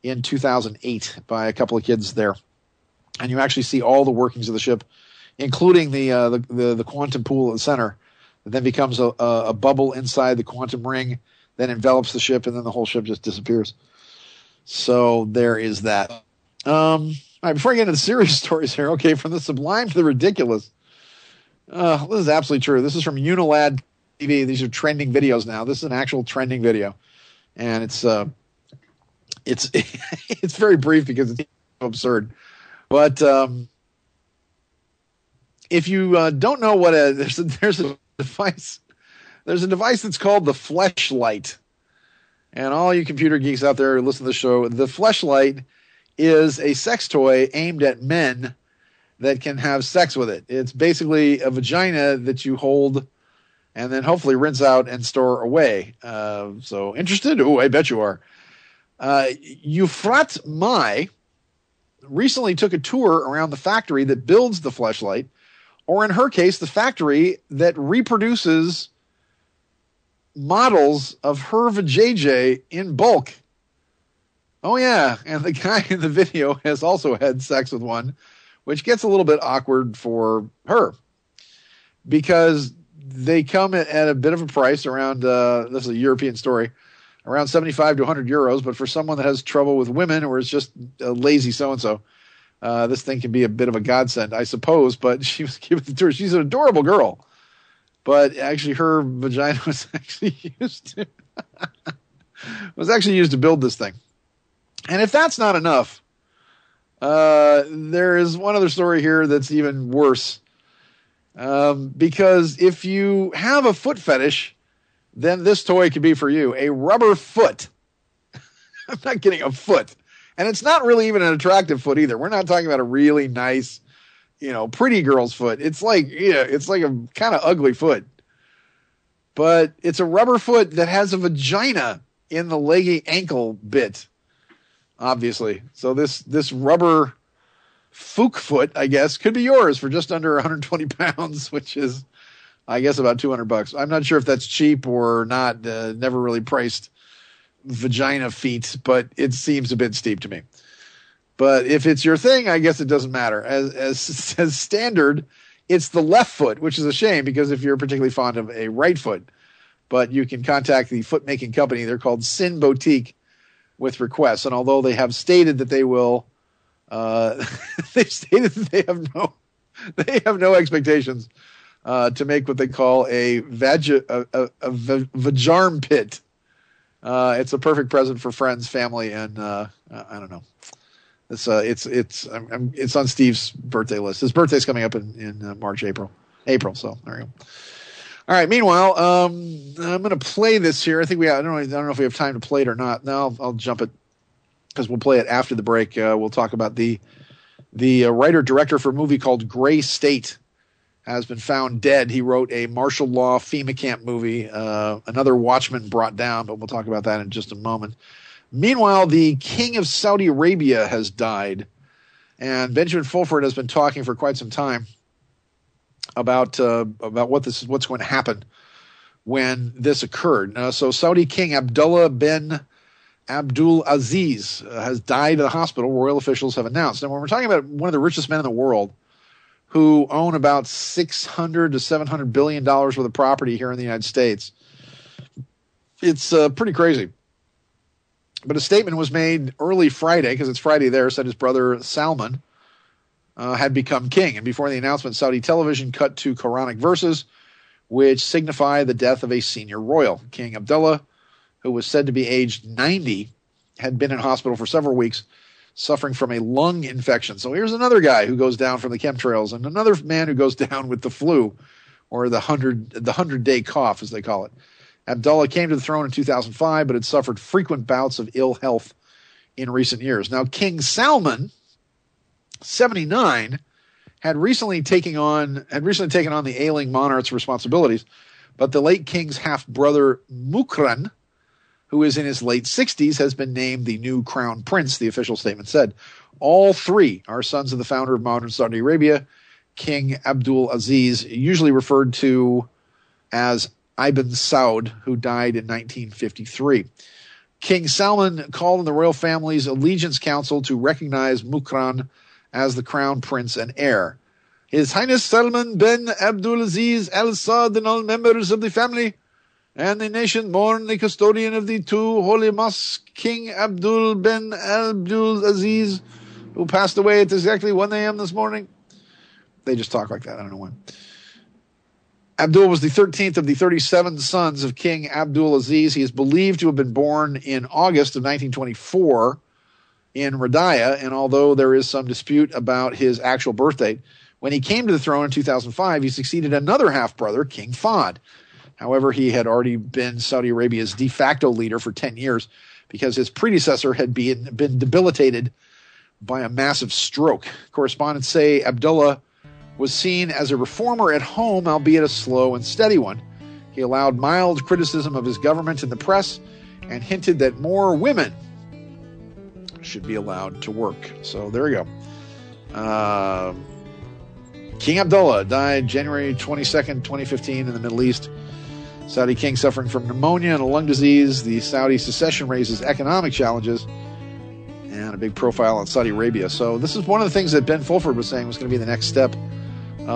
in 2008 by a couple of kids there, and you actually see all the workings of the ship, including the quantum pool at the center, that then becomes a bubble inside the quantum ring, then envelops the ship, and then the whole ship just disappears. So there is that. All right, before I get into the serious stories here, okay, from the sublime to the ridiculous. This is absolutely true. This is from Unilad These are trending videos now. This is an actual trending video, and it's it's very brief because it's absurd. But if you don't know what there's a device that's called the Fleshlight, and all you computer geeks out there who listen to the show, the Fleshlight is a sex toy aimed at men that can have sex with it. It's basically a vagina that you hold and then hopefully rinse out and store away. So interested? Oh, I bet you are. Euphrat Mai recently took a tour around the factory that builds the Fleshlight, or in her case, the factory that reproduces models of her vajayjay in bulk. Oh, yeah, and the guy in the video has also had sex with one, which gets a little bit awkward for her because they come at a bit of a price around, this is a European story, around 75 to 100 euros. But for someone that has trouble with women or is just a lazy so-and-so, this thing can be a bit of a godsend, I suppose. But she was given the tour. She's an adorable girl. But actually her vagina was actually used to build this thing. And if that's not enough, there is one other story here that's even worse. Because if you have a foot fetish, then this toy could be for you. A rubber foot. I'm not kidding, a foot. And it's not really even an attractive foot either. We're not talking about a really nice, pretty girl's foot. It's like a kind of ugly foot. But it's a rubber foot that has a vagina in the leggy ankle bit, obviously. So this rubber Fook foot, I guess, could be yours for just under 120 pounds, which is, I guess, about $200. I'm not sure if that's cheap or not. Never really priced vagina feet, but it seems a bit steep to me. But if it's your thing, I guess it doesn't matter. As standard, it's the left foot, which is a shame because if you're particularly fond of a right foot, but you can contact the foot making company. They're called Sin Boutique with requests. And although they have stated that they will, they've stated that they have no expectations to make what they call a vajarm pit. It's a perfect present for friends, family, and I don't know. It's on Steve's birthday list. His birthday's coming up in March, April. So there you go. All right. Meanwhile, I'm going to play this here. I think I don't know if we have time to play it or not. No, I'll jump it because we'll play it after the break. We'll talk about the writer-director for a movie called Gray State has been found dead. He wrote a martial law FEMA camp movie, another Watchmen brought down, but we'll talk about that in just a moment. Meanwhile, the King of Saudi Arabia has died, and Benjamin Fulford has been talking for quite some time about what's going to happen when this occurred. So Saudi King Abdullah bin Abdul Aziz has died at a hospital, royal officials have announced. And when we're talking about one of the richest men in the world who own about $600 to $700 billion worth of property here in the United States, it's pretty crazy. But a statement was made early Friday, because it's Friday there, said his brother Salman had become king. And before the announcement, Saudi television cut to Quranic verses, which signify the death of a senior royal. King Abdullah, who was said to be aged 90, had been in hospital for several weeks, suffering from a lung infection. So here's another guy who goes down from the chemtrails, and another man who goes down with the flu, or the 100-day cough, as they call it. Abdullah came to the throne in 2005, but had suffered frequent bouts of ill health in recent years. Now, King Salman, 79, had recently taken on the ailing monarch's responsibilities, but the late king's half-brother Mukran, who is in his late 60s, has been named the new crown prince, the official statement said. All three are sons of the founder of modern Saudi Arabia, King Abdul Aziz, usually referred to as Ibn Saud, who died in 1953. King Salman called on the royal family's allegiance council to recognize Mukran as the crown prince and heir. His Highness Salman bin Abdul Aziz Al Saud and all members of the family and the nation mourn the custodian of the two holy mosques, King Abdul bin Abdul Aziz, who passed away at exactly 1 a.m. this morning. They just talk like that. I don't know when. Abdul was the 13th of the 37 sons of King Abdul Aziz. He is believed to have been born in August of 1924 in Radaya, and although there is some dispute about his actual birth date, when he came to the throne in 2005, he succeeded another half-brother, King Fahd. However, he had already been Saudi Arabia's de facto leader for 10 years because his predecessor had been debilitated by a massive stroke. Correspondents say Abdullah was seen as a reformer at home, albeit a slow and steady one. He allowed mild criticism of his government in the press and hinted that more women should be allowed to work. So there you go. King Abdullah died January 22nd, 2015 in the Middle East. Saudi king suffering from pneumonia and a lung disease. The Saudi secession raises economic challenges and a big profile on Saudi Arabia. So this is one of the things that Ben Fulford was saying was going to be the next step.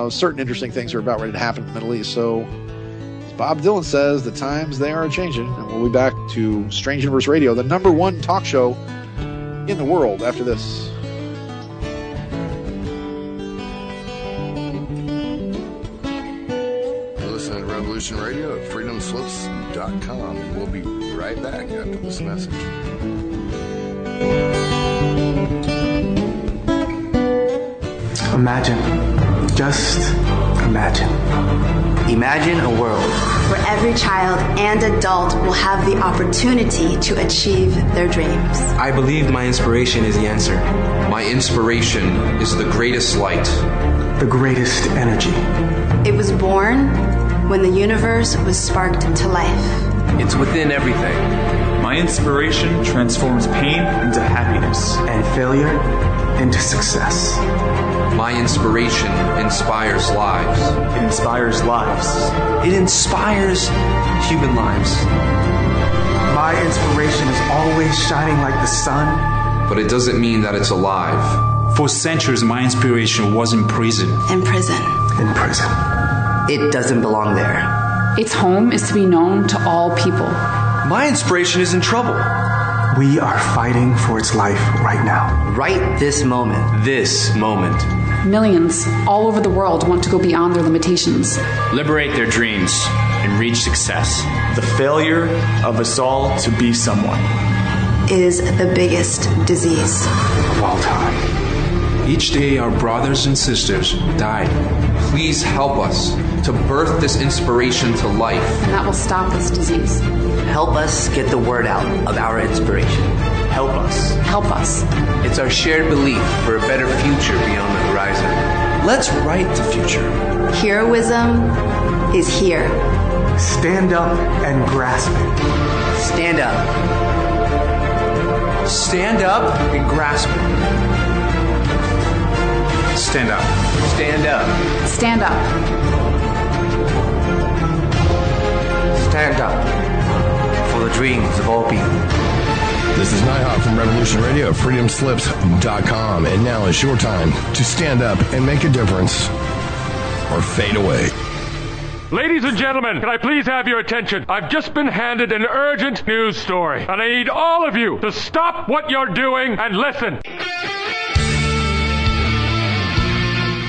Certain interesting things are about ready to happen in the Middle East. So, as Bob Dylan says, the times, they are changing. And we'll be back to Strange Universe Radio, the #1 talk show in the world after this. You're listening to Revolution Radio at freedomslips.com. And we'll be right back after this message. Imagine. Just imagine. Imagine a world where every child and adult will have the opportunity to achieve their dreams. I believe my inspiration is the answer. My inspiration is the greatest light. The greatest energy. It was born when the universe was sparked to life. It's within everything. My inspiration transforms pain into happiness. And failure into success. My inspiration inspires lives. It inspires lives. It inspires human lives. My inspiration is always shining like the sun. But it doesn't mean that it's alive. For centuries, my inspiration was in prison. In prison. In prison. It doesn't belong there. Its home is to be known to all people. My inspiration is in trouble. We are fighting for its life right now. Right this moment. This moment. Millions all over the world want to go beyond their limitations. Liberate their dreams and reach success. The failure of us all to be someone is the biggest disease of all time. Each day our brothers and sisters die. Please help us to birth this inspiration to life. And that will stop this disease. Help us get the word out of our inspiration. Help us. Help us. It's our shared belief for a better future beyond the horizon. Let's write the future. Heroism is here. Stand up and grasp it. Stand up. Stand up and grasp it. Stand up. Stand up. Stand up. Stand up for the dreams of all people. This is Nighthawk from Revolution Radio at freedomslips.com. And now is your time to stand up and make a difference or fade away. Ladies and gentlemen, can I please have your attention? I've just been handed an urgent news story, and I need all of you to stop what you're doing and listen.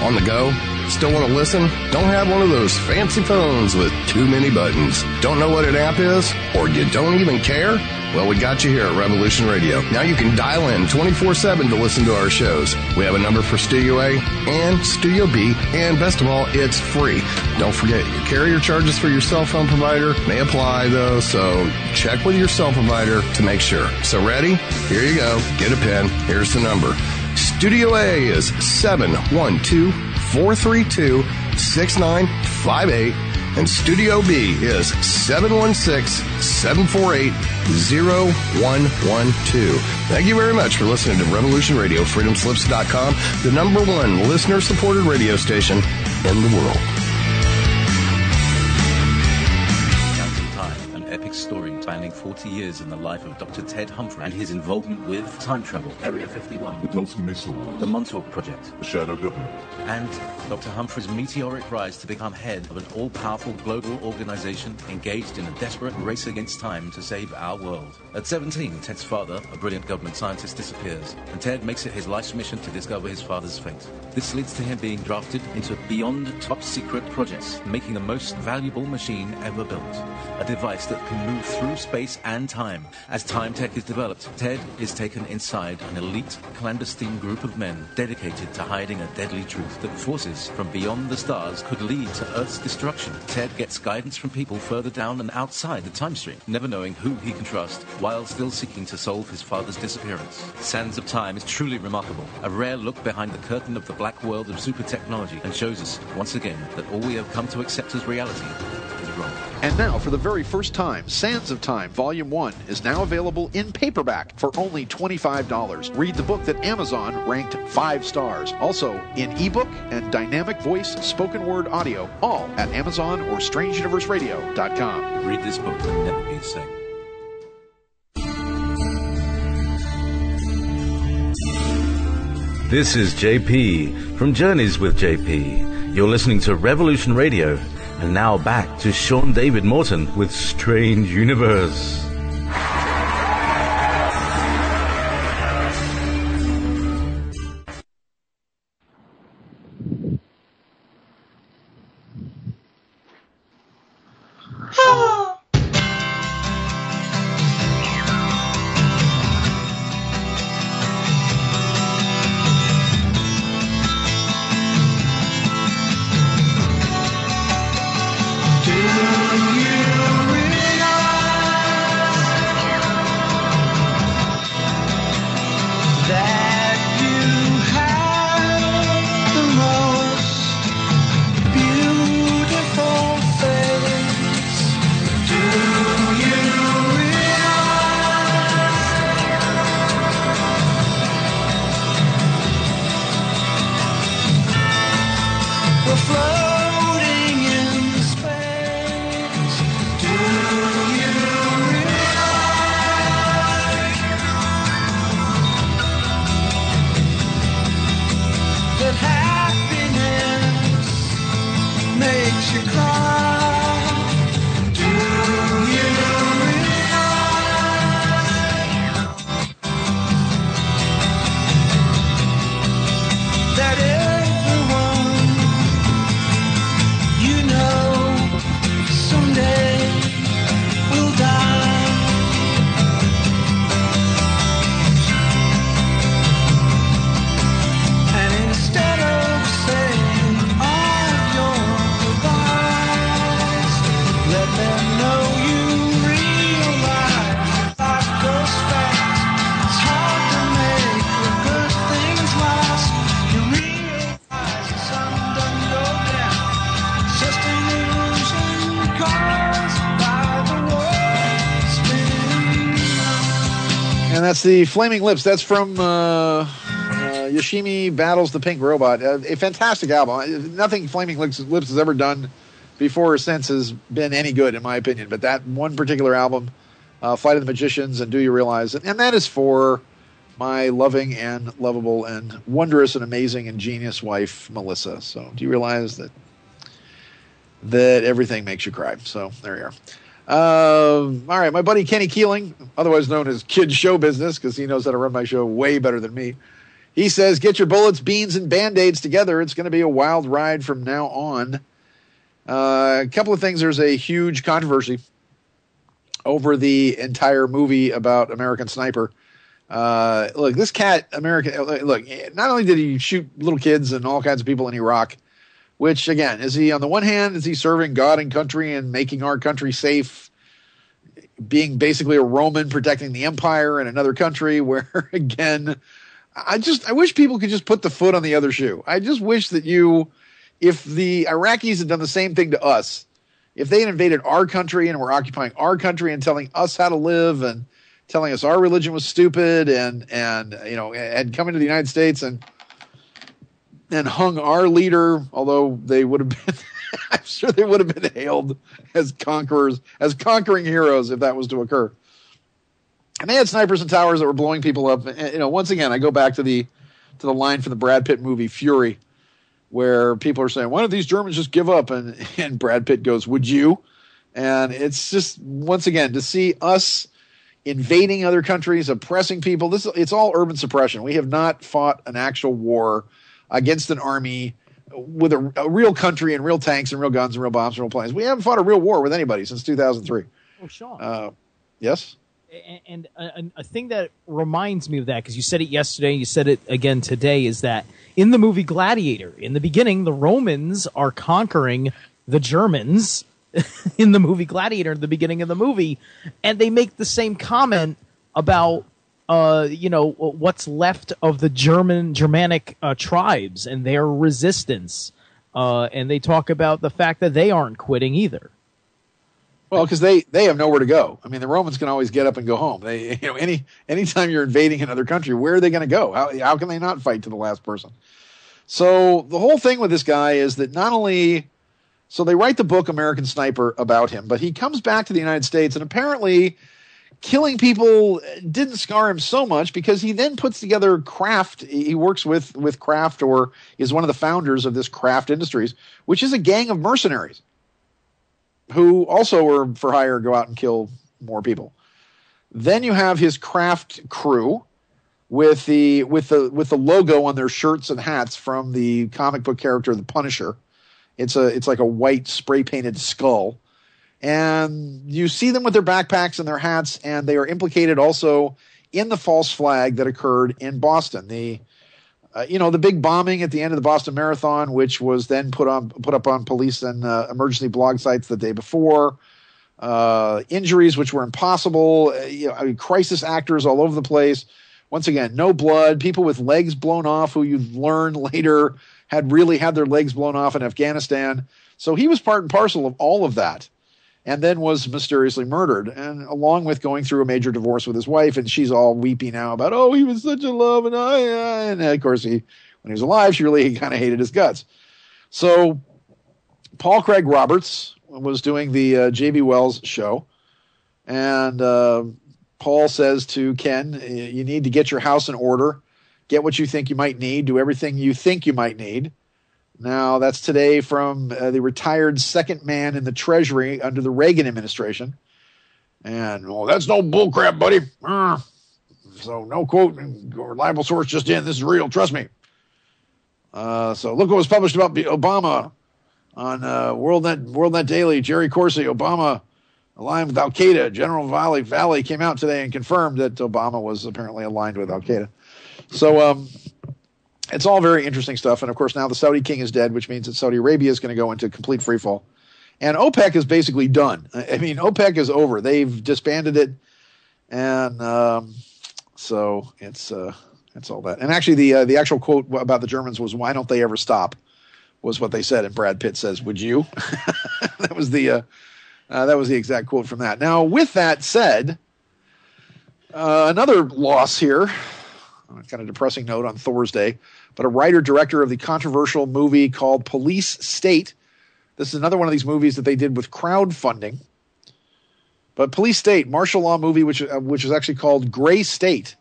On the go? Still want to listen? Don't have one of those fancy phones with too many buttons. Don't know what an app is? Or you don't even care? Well, we got you here at Revolution Radio. Now you can dial in 24/7 to listen to our shows. We have a number for Studio A and Studio B, and best of all, it's free. Don't forget, your carrier charges for your cell phone provider may apply, though, so check with your cell provider to make sure. So ready? Here you go. Get a pen. Here's the number. Studio A is 712-432-6958. And Studio B is 716-748-0112. Thank you very much for listening to Revolution Radio, freedomslips.com, the #1 listener-supported radio station in the world. Time, an epic epic story spanning 40 years in the life of Dr. Ted Humphrey and his involvement with time travel, Area 51, the Tulsa Missile, the Montauk Project, the Shadow Government, and Dr. Humphrey's meteoric rise to become head of an all-powerful global organization engaged in a desperate race against time to save our world. At 17, Ted's father, a brilliant government scientist, disappears, and Ted makes it his life's mission to discover his father's fate. This leads to him being drafted into beyond top-secret projects, making the most valuable machine ever built, a device that can move through space and time. As time tech is developed, Ted is taken inside an elite, clandestine group of men dedicated to hiding a deadly truth that forces from beyond the stars could lead to Earth's destruction. Ted gets guidance from people further down and outside the time stream, never knowing who he can trust, while still seeking to solve his father's disappearance. Sands of Time is truly remarkable, a rare look behind the curtain of the black world of super technology, and shows us, once again, that all we have come to accept as reality is wrong. And now, for the very first time, Sands of Time Volume 1 is now available in paperback for only $25. Read the book that Amazon ranked 5 stars. Also, in ebook and dynamic voice spoken word audio, all at Amazon or StrangeUniverseRadio.com. Read this book and never be the same. This is JP from Journeys with JP. You're listening to Revolution Radio. And now back to Sean David Morton with Strange Universe. That's the Flaming Lips. That's from Yoshimi Battles the Pink Robot. A fantastic album. Nothing Flaming Lips has ever done before or since has been any good, in my opinion. But that one particular album, Flight of the Magicians and Do You Realize It? And that is for my loving and lovable and wondrous and amazing and genius wife, Melissa. So do you realize that everything makes you cry? So there you are. All right, my buddy Kenny Keeling, otherwise known as Kid Show Business, because he knows how to run my show way better than me. He says, get your bullets, beans, and Band-Aids together. It's going to be a wild ride from now on. A couple of things. There's a huge controversy over the entire movie about American Sniper. Look, this cat, look, not only did he shoot little kids and all kinds of people in Iraq, which, again, is he, on the one hand, is he serving God and country and making our country safe, being basically a Roman protecting the empire in another country where, again, I wish people could just put the foot on the other shoe. I just wish that if the Iraqis had done the same thing to us, if they had invaded our country and were occupying our country and telling us how to live and telling us our religion was stupid and had come into the United States and hung our leader, although they would have been I'm sure they would have been hailed as conquerors, as conquering heroes if that was to occur. And they had snipers and towers that were blowing people up. And, once again, I go back to the line from the Brad Pitt movie Fury, where people are saying, why don't these Germans just give up? And Brad Pitt goes, would you? And it's just, once again, to see us invading other countries, oppressing people, it's all urban suppression. We have not fought an actual war against an army with a real country and real tanks and real guns and real bombs and real planes. We haven't fought a real war with anybody since 2003. Oh, Sean. Yes? And a thing that reminds me of that, because you said it yesterday, you said it again today, is that in the movie Gladiator, in the beginning, the Romans are conquering the Germans in the movie Gladiator, in the beginning of the movie, and they make the same comment about what's left of the Germanic tribes and their resistance, and they talk about the fact that they aren't quitting either. Well, because they have nowhere to go. I mean, the Romans can always get up and go home. They, anytime you're invading another country, where are they going to go? How can they not fight to the last person? So the whole thing with this guy is that not only, so they write the book American Sniper about him, but he comes back to the United States, and apparently killing people didn't scar him so much because he then puts together Kraft. He works with Kraft, or is one of the founders of this Kraft Industries, which is a gang of mercenaries who also were for hire, go out and kill more people. Then you have his Kraft crew with the logo on their shirts and hats from the comic book character The Punisher. It's like a white spray painted skull, and you see them with their backpacks and their hats, and they are implicated also in the false flag that occurred in Boston. The big bombing at the end of the Boston Marathon, which was then put up on police and emergency blog sites the day before. Injuries which were impossible. Crisis actors all over the place. Once again, no blood. People with legs blown off, who you learn later had really had their legs blown off in Afghanistan. So he was part and parcel of all of that, and then was mysteriously murdered, and along with going through a major divorce with his wife, and she's all weepy now about, oh, he was such a love, and of course when he was alive, he kind of hated his guts. So Paul Craig Roberts was doing the J.B. Wells show, and Paul says to Ken, you need to get your house in order, get what you think you might need, do everything you think you might need. Now, that's today from the retired second man in the Treasury under the Reagan administration. And, well, that's no bullcrap, buddy. So no quote, reliable source just in. This is real. Trust me. So look what was published about Obama on WorldNet Daily. Jerry Corsi, Obama aligned with Al-Qaeda. General Valley came out today and confirmed that Obama was apparently aligned with Al-Qaeda. So, it's all very interesting stuff. And, of course, now the Saudi king is dead, which means that Saudi Arabia is going to go into complete freefall. And OPEC is basically done. I mean, OPEC is over. They've disbanded it. And so it's all that. And actually, the actual quote about the Germans was, why don't they ever stop, was what they said. And Brad Pitt says, would you? That was the exact quote from that. Now, with that said, another loss here. Kind of depressing note on Thursday, but a writer-director of the controversial movie called Police State. This is another one of these movies that they did with crowdfunding. But Police State, martial law movie, which is actually called Gray State.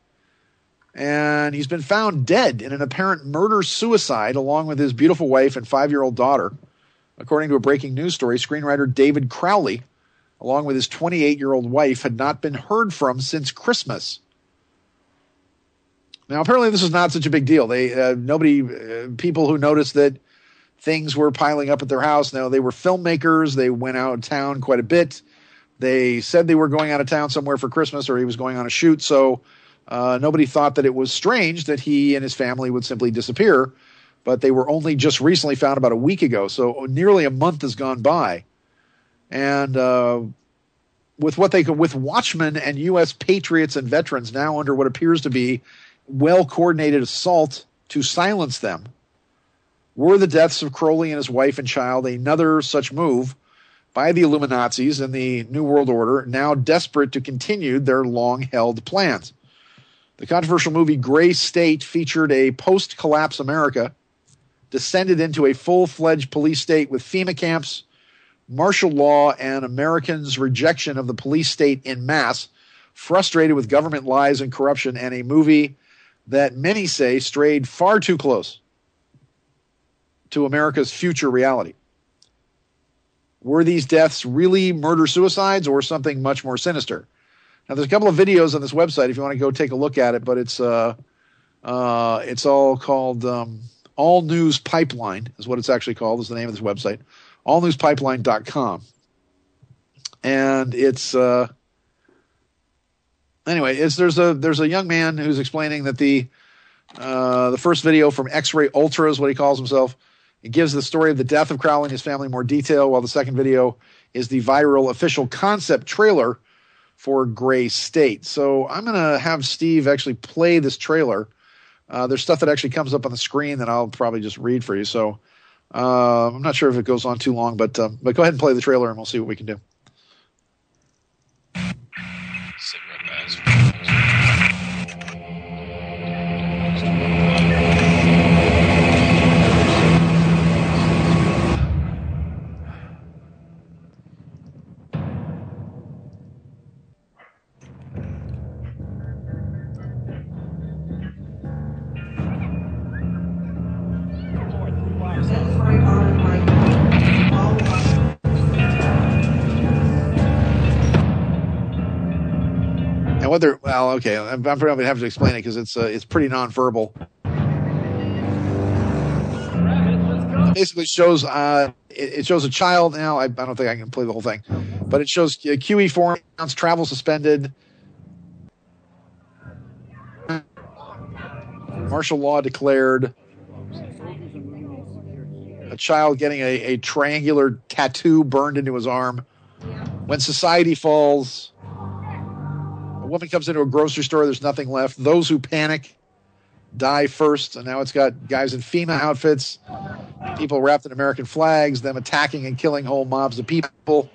And he's been found dead in an apparent murder-suicide along with his beautiful wife and 5-year-old daughter. According to a breaking news story, screenwriter David Crowley, along with his 28-year-old wife, had not been heard from since Christmas. Now, apparently this is not such a big deal. People who noticed that things were piling up at their house. Now, they were filmmakers. They went out of town quite a bit. They said they were going out of town somewhere for Christmas, or he was going on a shoot. So nobody thought that it was strange that he and his family would simply disappear. But they were only just recently found about a week ago. So nearly a month has gone by. And with Watchmen and U.S. patriots and veterans now under what appears to be well-coordinated assault to silence them, were the deaths of Crowley and his wife and child another such move by the Illuminazis and the New World Order, now desperate to continue their long-held plans? The controversial movie Gray State featured a post-collapse America descended into a full-fledged police state with FEMA camps, martial law, and Americans' rejection of the police state en masse, frustrated with government lies and corruption, and a movie that many say strayed far too close to America's future reality. Were these deaths really murder-suicides or something much more sinister? Now, there's a couple of videos on this website if you want to go take a look at it, but it's all called All News Pipeline is what it's actually called, is the name of this website, allnewspipeline.com. And it's there's a young man who's explaining that the first video from X-Ray Ultra is what he calls himself. It gives the story of the death of Crowley and his family in more detail, while the second video is the viral official concept trailer for Gray State. So I'm going to have Steve actually play this trailer. There's stuff that actually comes up on the screen that I'll probably just read for you. So I'm not sure if it goes on too long, but go ahead and play the trailer and we'll see what we can do. Okay. I'm probably going to have to explain it because it's pretty nonverbal. It basically shows it shows a child. Now I don't think I can play the whole thing, but it shows QE 4 announced, travel suspended, martial law declared, a child getting a triangular tattoo burned into his arm. When society falls. A woman comes into a grocery store, there's nothing left. Those who panic die first. And now it's got guys in FEMA outfits, people wrapped in American flags, them attacking and killing whole mobs of people.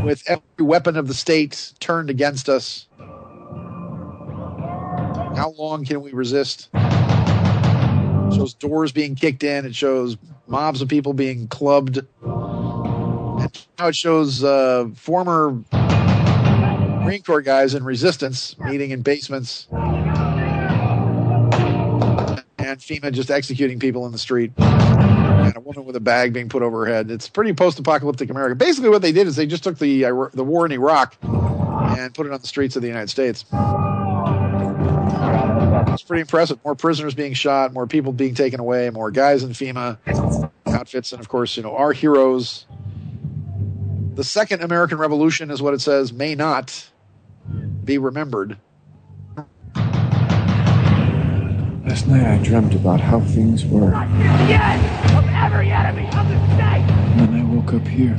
With every weapon of the state turned against us. How long can we resist? It shows doors being kicked in. It shows mobs of people being clubbed. Now it shows former Marine Corps guys in resistance meeting in basements and FEMA just executing people in the street and a woman with a bag being put over her head. It's pretty post-apocalyptic America. Basically what they did is they just took the war in Iraq and put it on the streets of the United States. It's pretty impressive. More prisoners being shot, more people being taken away, more guys in FEMA outfits, and of course, our heroes. The second American Revolution is what it says, may not be remembered. Last night I dreamt about how things were. Yes! Of every enemy of the state! And then I woke up here.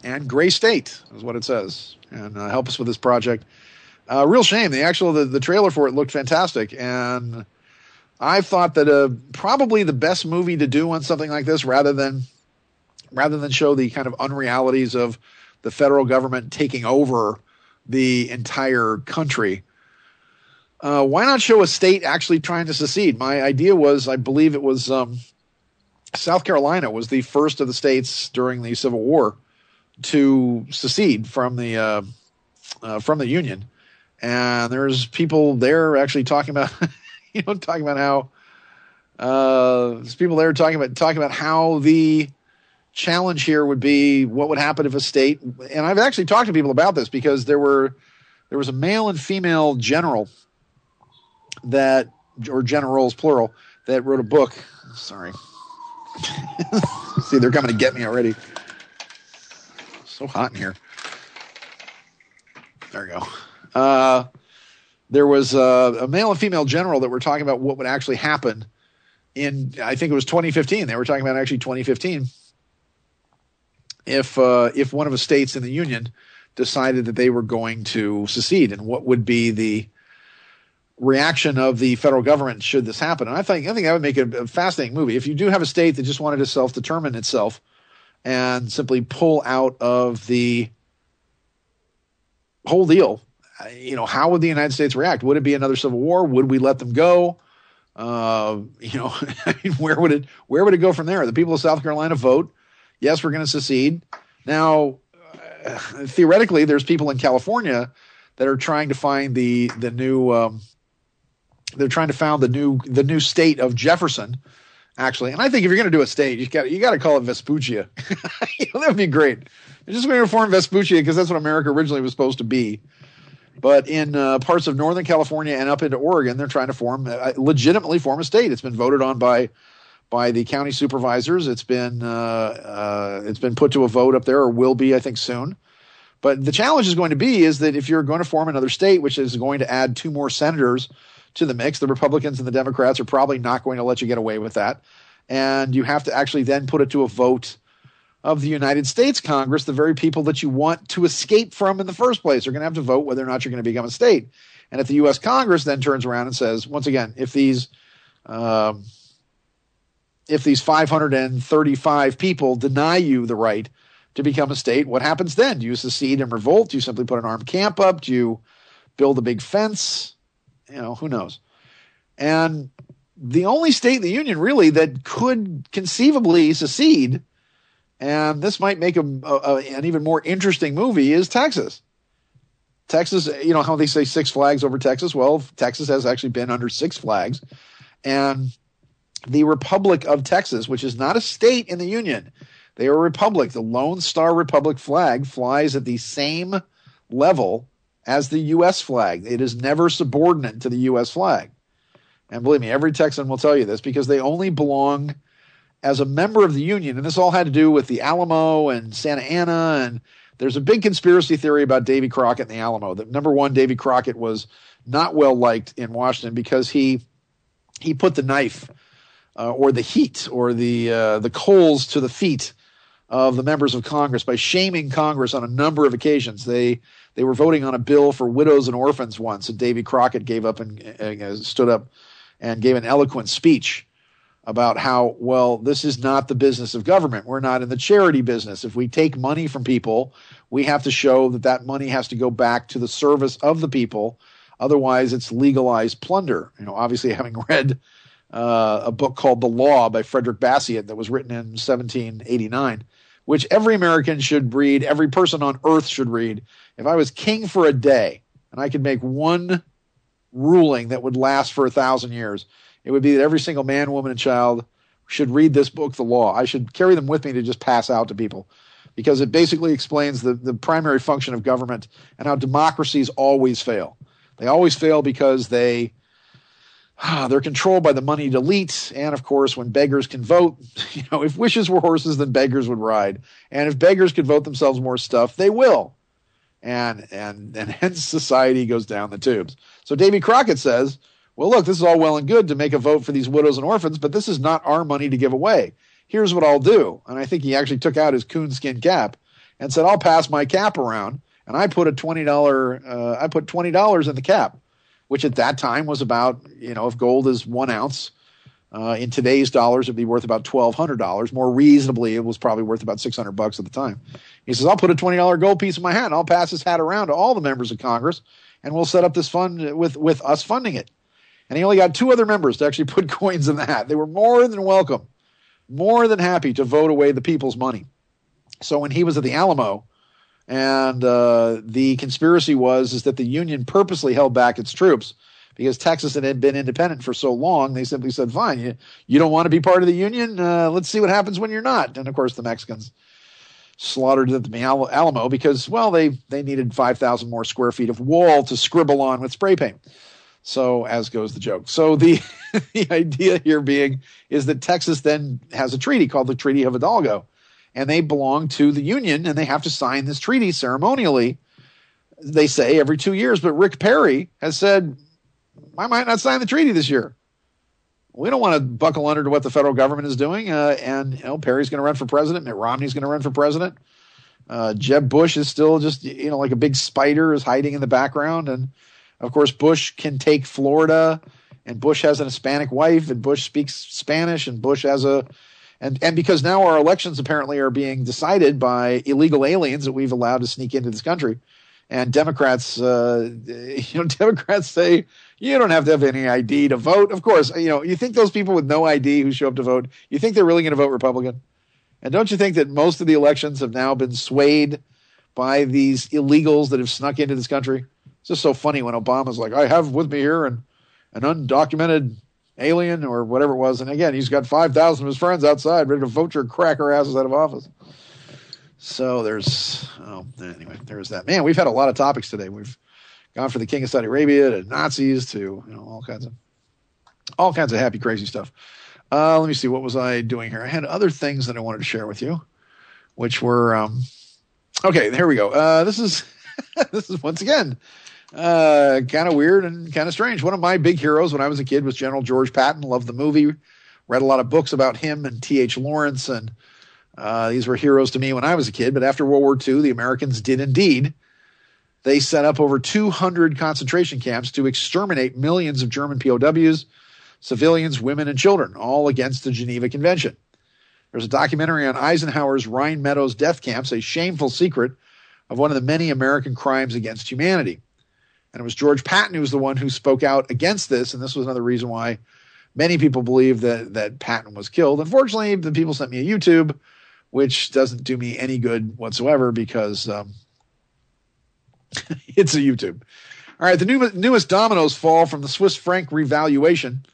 And Gray State is what it says. And help us with this project. Real shame. The trailer for it looked fantastic. And I thought that probably the best movie to do on something like this, rather than show the kind of unrealities of the federal government taking over the entire country, why not show a state actually trying to secede? My idea was, I believe it was South Carolina was the first of the states during the Civil War to secede from the Union, and there's people there actually talking about. Talking about how there's people there talking about how the challenge here would be what would happen if a state, and I've actually talked to people about this because there was a male and female general or generals plural, that wrote a book. Sorry. See, they're coming to get me already. So hot in here. There we go. There was a male and female general that were talking about what would actually happen in, I think it was 2015. They were talking about actually 2015 if one of the states in the Union decided that they were going to secede, and what would be the reaction of the federal government should this happen. And I think that would make it a fascinating movie. If you do have a state that just wanted to self-determine itself and simply pull out of the whole deal. How would the United States react? Would it be another civil war? Would we let them go? Where would it go from there? The people of South Carolina vote. Yes, we're going to secede. Now, theoretically, there's people in California that are trying to find the new. They're trying to found the new state of Jefferson, actually. And I think if you're going to do a state, you got to call it Vespuccia. That would be great. They're just going to form Vespuccia because that's what America originally was supposed to be. But in parts of Northern California and up into Oregon, they're trying to legitimately form a state. It's been voted on by the county supervisors. It's been put to a vote up there, or will be, I think, soon. But the challenge is going to be is that if you're going to form another state, which is going to add 2 more senators to the mix, the Republicans and the Democrats are probably not going to let you get away with that. And you have to actually then put it to a vote of the United States Congress. The very people that you want to escape from in the first place are going to have to vote whether or not you're going to become a state. And if the U.S. Congress then turns around and says, once again, if these 535 people deny you the right to become a state, what happens then? Do you secede and revolt? Do you simply put an armed camp up? Do you build a big fence? Who knows? And the only state in the union really that could conceivably secede, and this might make an even more interesting movie, is Texas. Texas, how they say 6 flags over Texas? Well, Texas has actually been under 6 flags. And the Republic of Texas, which is not a state in the Union, they are a republic. The Lone Star Republic flag flies at the same level as the U.S. flag. It is never subordinate to the U.S. flag. And believe me, every Texan will tell you this because they only belong as a member of the Union. And this all had to do with the Alamo and Santa Ana. And there's a big conspiracy theory about Davy Crockett and the Alamo. That number one, Davy Crockett was not well liked in Washington because he put the knife or the heat or the coals to the feet of the members of Congress by shaming Congress on a number of occasions. They were voting on a bill for widows and orphans once, and Davy Crockett gave up and stood up and gave an eloquent speech about how, well, this is not the business of government. We're not in the charity business. If we take money from people, we have to show that money has to go back to the service of the people. Otherwise, it's legalized plunder. Obviously, having read a book called The Law by Frederick Bastiat that was written in 1789, which every American should read, every person on earth should read. If I was king for a day and I could make one ruling that would last for 1,000 years, it would be that every single man, woman, and child should read this book, The Law. I should carry them with me to just pass out to people because it basically explains the primary function of government and how democracies always fail. They always fail because they're controlled by the moneyed elite. And of course, when beggars can vote, if wishes were horses, then beggars would ride. And if beggars could vote themselves more stuff, they will. And hence society goes down the tubes. So Davy Crockett says, well, look, this is all well and good to make a vote for these widows and orphans, but this is not our money to give away. Here's what I'll do. And I think he actually took out his coonskin cap and said, I'll pass my cap around. And I put $20 in the cap, which at that time was about, if gold is 1 ounce, in today's dollars, it'd be worth about $1,200. More reasonably, it was probably worth about $600 at the time. He says, I'll put a $20 gold piece in my hat and I'll pass this hat around to all the members of Congress and we'll set up this fund with us funding it. And he only got 2 other members to actually put coins in the hat. They were more than welcome, more than happy to vote away the people's money. So when he was at the Alamo, and the conspiracy is that the Union purposely held back its troops because Texas had been independent for so long. They simply said, fine, you don't want to be part of the Union? Let's see what happens when you're not. And, of course, the Mexicans slaughtered at the Alamo because, well, they needed 5,000 more square feet of wall to scribble on with spray paint. So as goes the joke. So the idea here is that Texas then has a treaty called the Treaty of Hidalgo. And they belong to the Union, and they have to sign this treaty ceremonially, they say, every 2 years. But Rick Perry has said, I might not sign the treaty this year. We don't want to buckle under to what the federal government is doing. And Perry's going to run for president. Mitt Romney's going to run for president. Jeb Bush is still just, like a big spider is hiding in the background. And, of course, Bush can take Florida, and Bush has an Hispanic wife, and Bush speaks Spanish, and Bush has And because now our elections apparently are being decided by illegal aliens that we've allowed to sneak into this country, And Democrats, Democrats say you don't have to have any ID to vote. Of course, you think those people with no ID who show up to vote, you think they're really going to vote Republican? And don't you think that most of the elections have now been swayed by these illegals that have snuck into this country? It's just so funny when Obama's like, I have with me here an undocumented alien or whatever it was. And again, he's got 5,000 of his friends outside ready to vote your cracker asses out of office. So there's that. Man, we've had a lot of topics today. We've gone from the King of Saudi Arabia to Nazis to all kinds of happy, crazy stuff. Let me see. What was I doing here? I had other things that I wanted to share with you, which were okay. Here we go. This is once again kind of weird and kind of strange. One of my big heroes when I was a kid was General George Patton. Loved the movie. Read a lot of books about him and T.H. Lawrence, and these were heroes to me when I was a kid. But after World War II, the Americans did indeed. They set up over 200 concentration camps to exterminate millions of German POWs, civilians, women, and children, all against the Geneva Convention. There's a documentary on Eisenhower's Rhine Meadows death camps, a shameful secret of one of the many American crimes against humanity. And it was George Patton who was the one who spoke out against this, and this was another reason why many people believe that Patton was killed. Unfortunately, the people sent me a YouTube, which doesn't do me any good whatsoever because it's a YouTube. All right, the newest dominoes fall from the Swiss franc revaluation.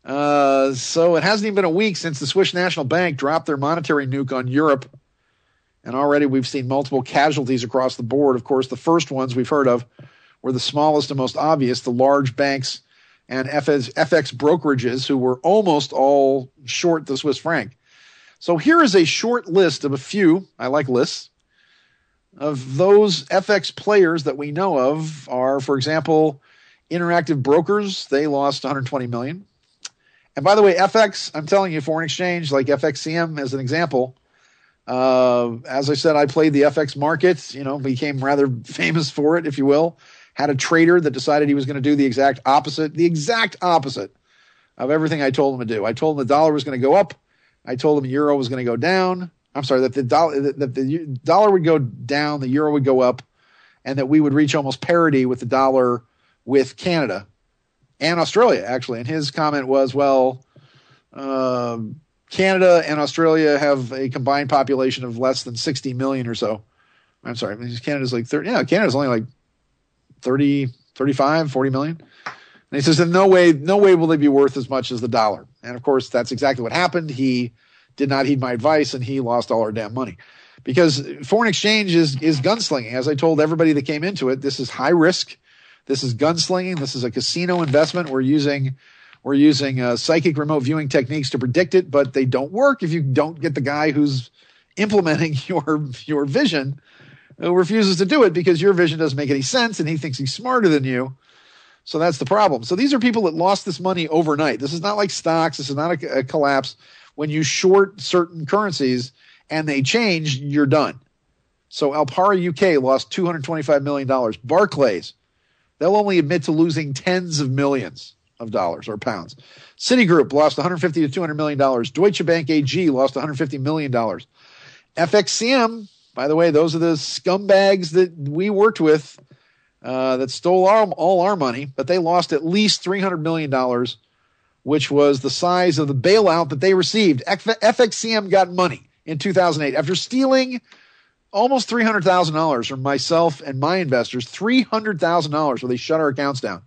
So it hasn't even been a week since the Swiss National Bank dropped their monetary nuke on Europe. And already we've seen multiple casualties across the board. Of course, the first ones we've heard of were the smallest and most obvious, the large banks and FX brokerages who were almost all short the Swiss franc. So here is a short list of a few, I like lists, of those FX players that we know of are, for example, Interactive Brokers. They lost $120 million. And by the way, FX, I'm telling you, foreign exchange, like FXCM as an example, as I said, I played the FX market, became rather famous for it, if you will. Had a trader that decided he was going to do the exact opposite of everything I told him to do. I told him the dollar was going to go up. I told him euro was going to go down. I'm sorry, that the dollar would go down, the euro would go up, and that we would reach almost parity with the dollar with Canada and Australia, actually. And his comment was, Canada and Australia have a combined population of less than 60 million or so. I'm sorry, Canada's like 30. Yeah, Canada's only like 30, 35, 40 million. And he says, in no way will they be worth as much as the dollar. And of course, that's exactly what happened. He did not heed my advice, and he lost all our damn money. Because foreign exchange is gunslinging. As I told everybody that came into it, this is high risk. This is gunslinging. This is a casino investment. We're using psychic remote viewing techniques to predict it, but they don't work if you don't get the guy who's implementing your vision who refuses to do it because your vision doesn't make any sense and he thinks he's smarter than you. So that's the problem. So these are people that lost this money overnight. This is not like stocks. This is not a collapse. When you short certain currencies and they change, you're done. So Alpara UK lost $225 million. Barclays, they'll only admit to losing tens of millions of dollars or pounds. Citigroup lost $150 to $200 million. Deutsche Bank AG lost $150 million. FXCM, by the way, those are the scumbags that we worked with that stole all our money, but they lost at least $300 million, which was the size of the bailout that they received. FXCM got money in 2008 after stealing almost $300,000 from myself and my investors, $300,000 where they shut our accounts down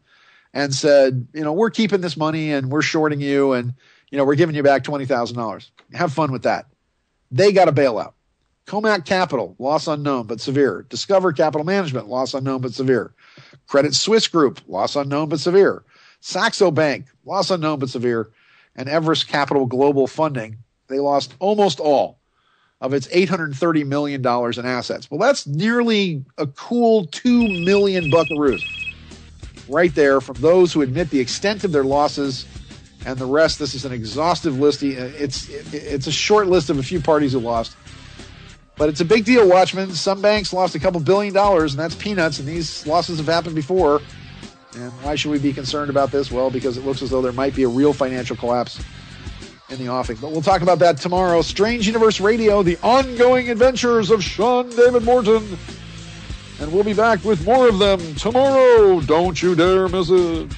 and said, we're keeping this money and we're shorting you and, we're giving you back $20,000. Have fun with that. They got a bailout. Comac Capital, loss unknown but severe. Discover Capital Management, loss unknown but severe. Credit Suisse Group, loss unknown but severe. Saxo Bank, loss unknown but severe. And Everest Capital Global Funding, they lost almost all of its $830 million in assets. Well, that's nearly a cool 2 million buckaroos right there from those who admit the extent of their losses. And the rest, this is an exhaustive list. It's a short list of a few parties who lost. But it's a big deal, Watchmen. Some banks lost a couple $2 billion, and that's peanuts, and these losses have happened before. And why should we be concerned about this? Well, because it looks as though there might be a real financial collapse in the offing. But we'll talk about that tomorrow. Strange Universe Radio, the ongoing adventures of Sean David Morton. And we'll be back with more of them tomorrow. Don't you dare miss it.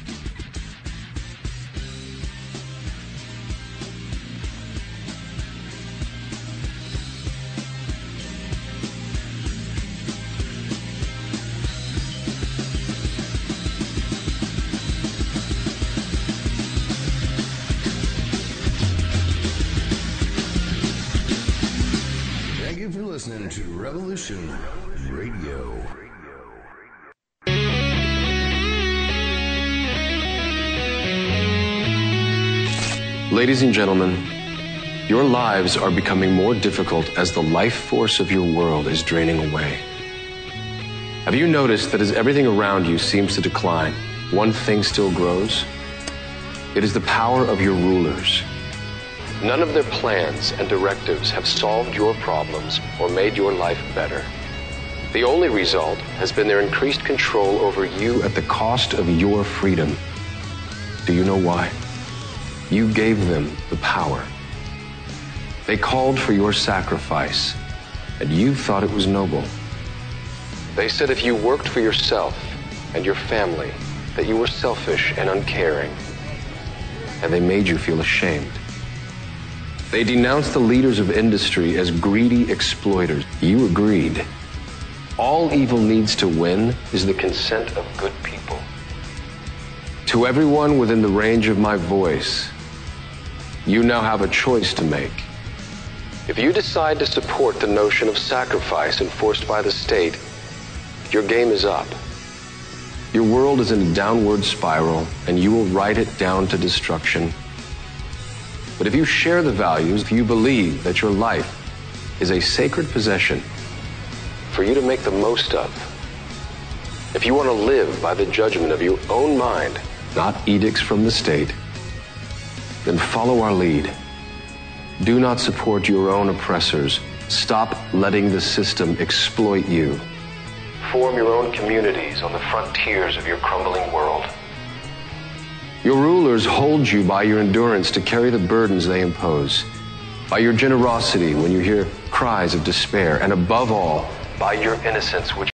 Thank you for listening to Revolution Radio. Ladies and gentlemen, your lives are becoming more difficult as the life force of your world is draining away. Have you noticed that as everything around you seems to decline, one thing still grows? It is the power of your rulers. None of their plans and directives have solved your problems or made your life better. The only result has been their increased control over you at the cost of your freedom. Do you know why? You gave them the power. They called for your sacrifice, and you thought it was noble. They said if you worked for yourself and your family, that you were selfish and uncaring, and they made you feel ashamed. They denounced the leaders of industry as greedy exploiters. You agreed. All evil needs to win is the consent of good people. To everyone within the range of my voice, you now have a choice to make. If you decide to support the notion of sacrifice enforced by the state, your game is up. Your world is in a downward spiral, and you will ride it down to destruction. But if you share the values, if you believe that your life is a sacred possession for you to make the most of, if you want to live by the judgment of your own mind, not edicts from the state, then follow our lead. Do not support your own oppressors. Stop letting the system exploit you. Form your own communities on the frontiers of your crumbling world. Your rulers hold you by your endurance to carry the burdens they impose, by your generosity when you hear cries of despair, and above all, by your innocence, which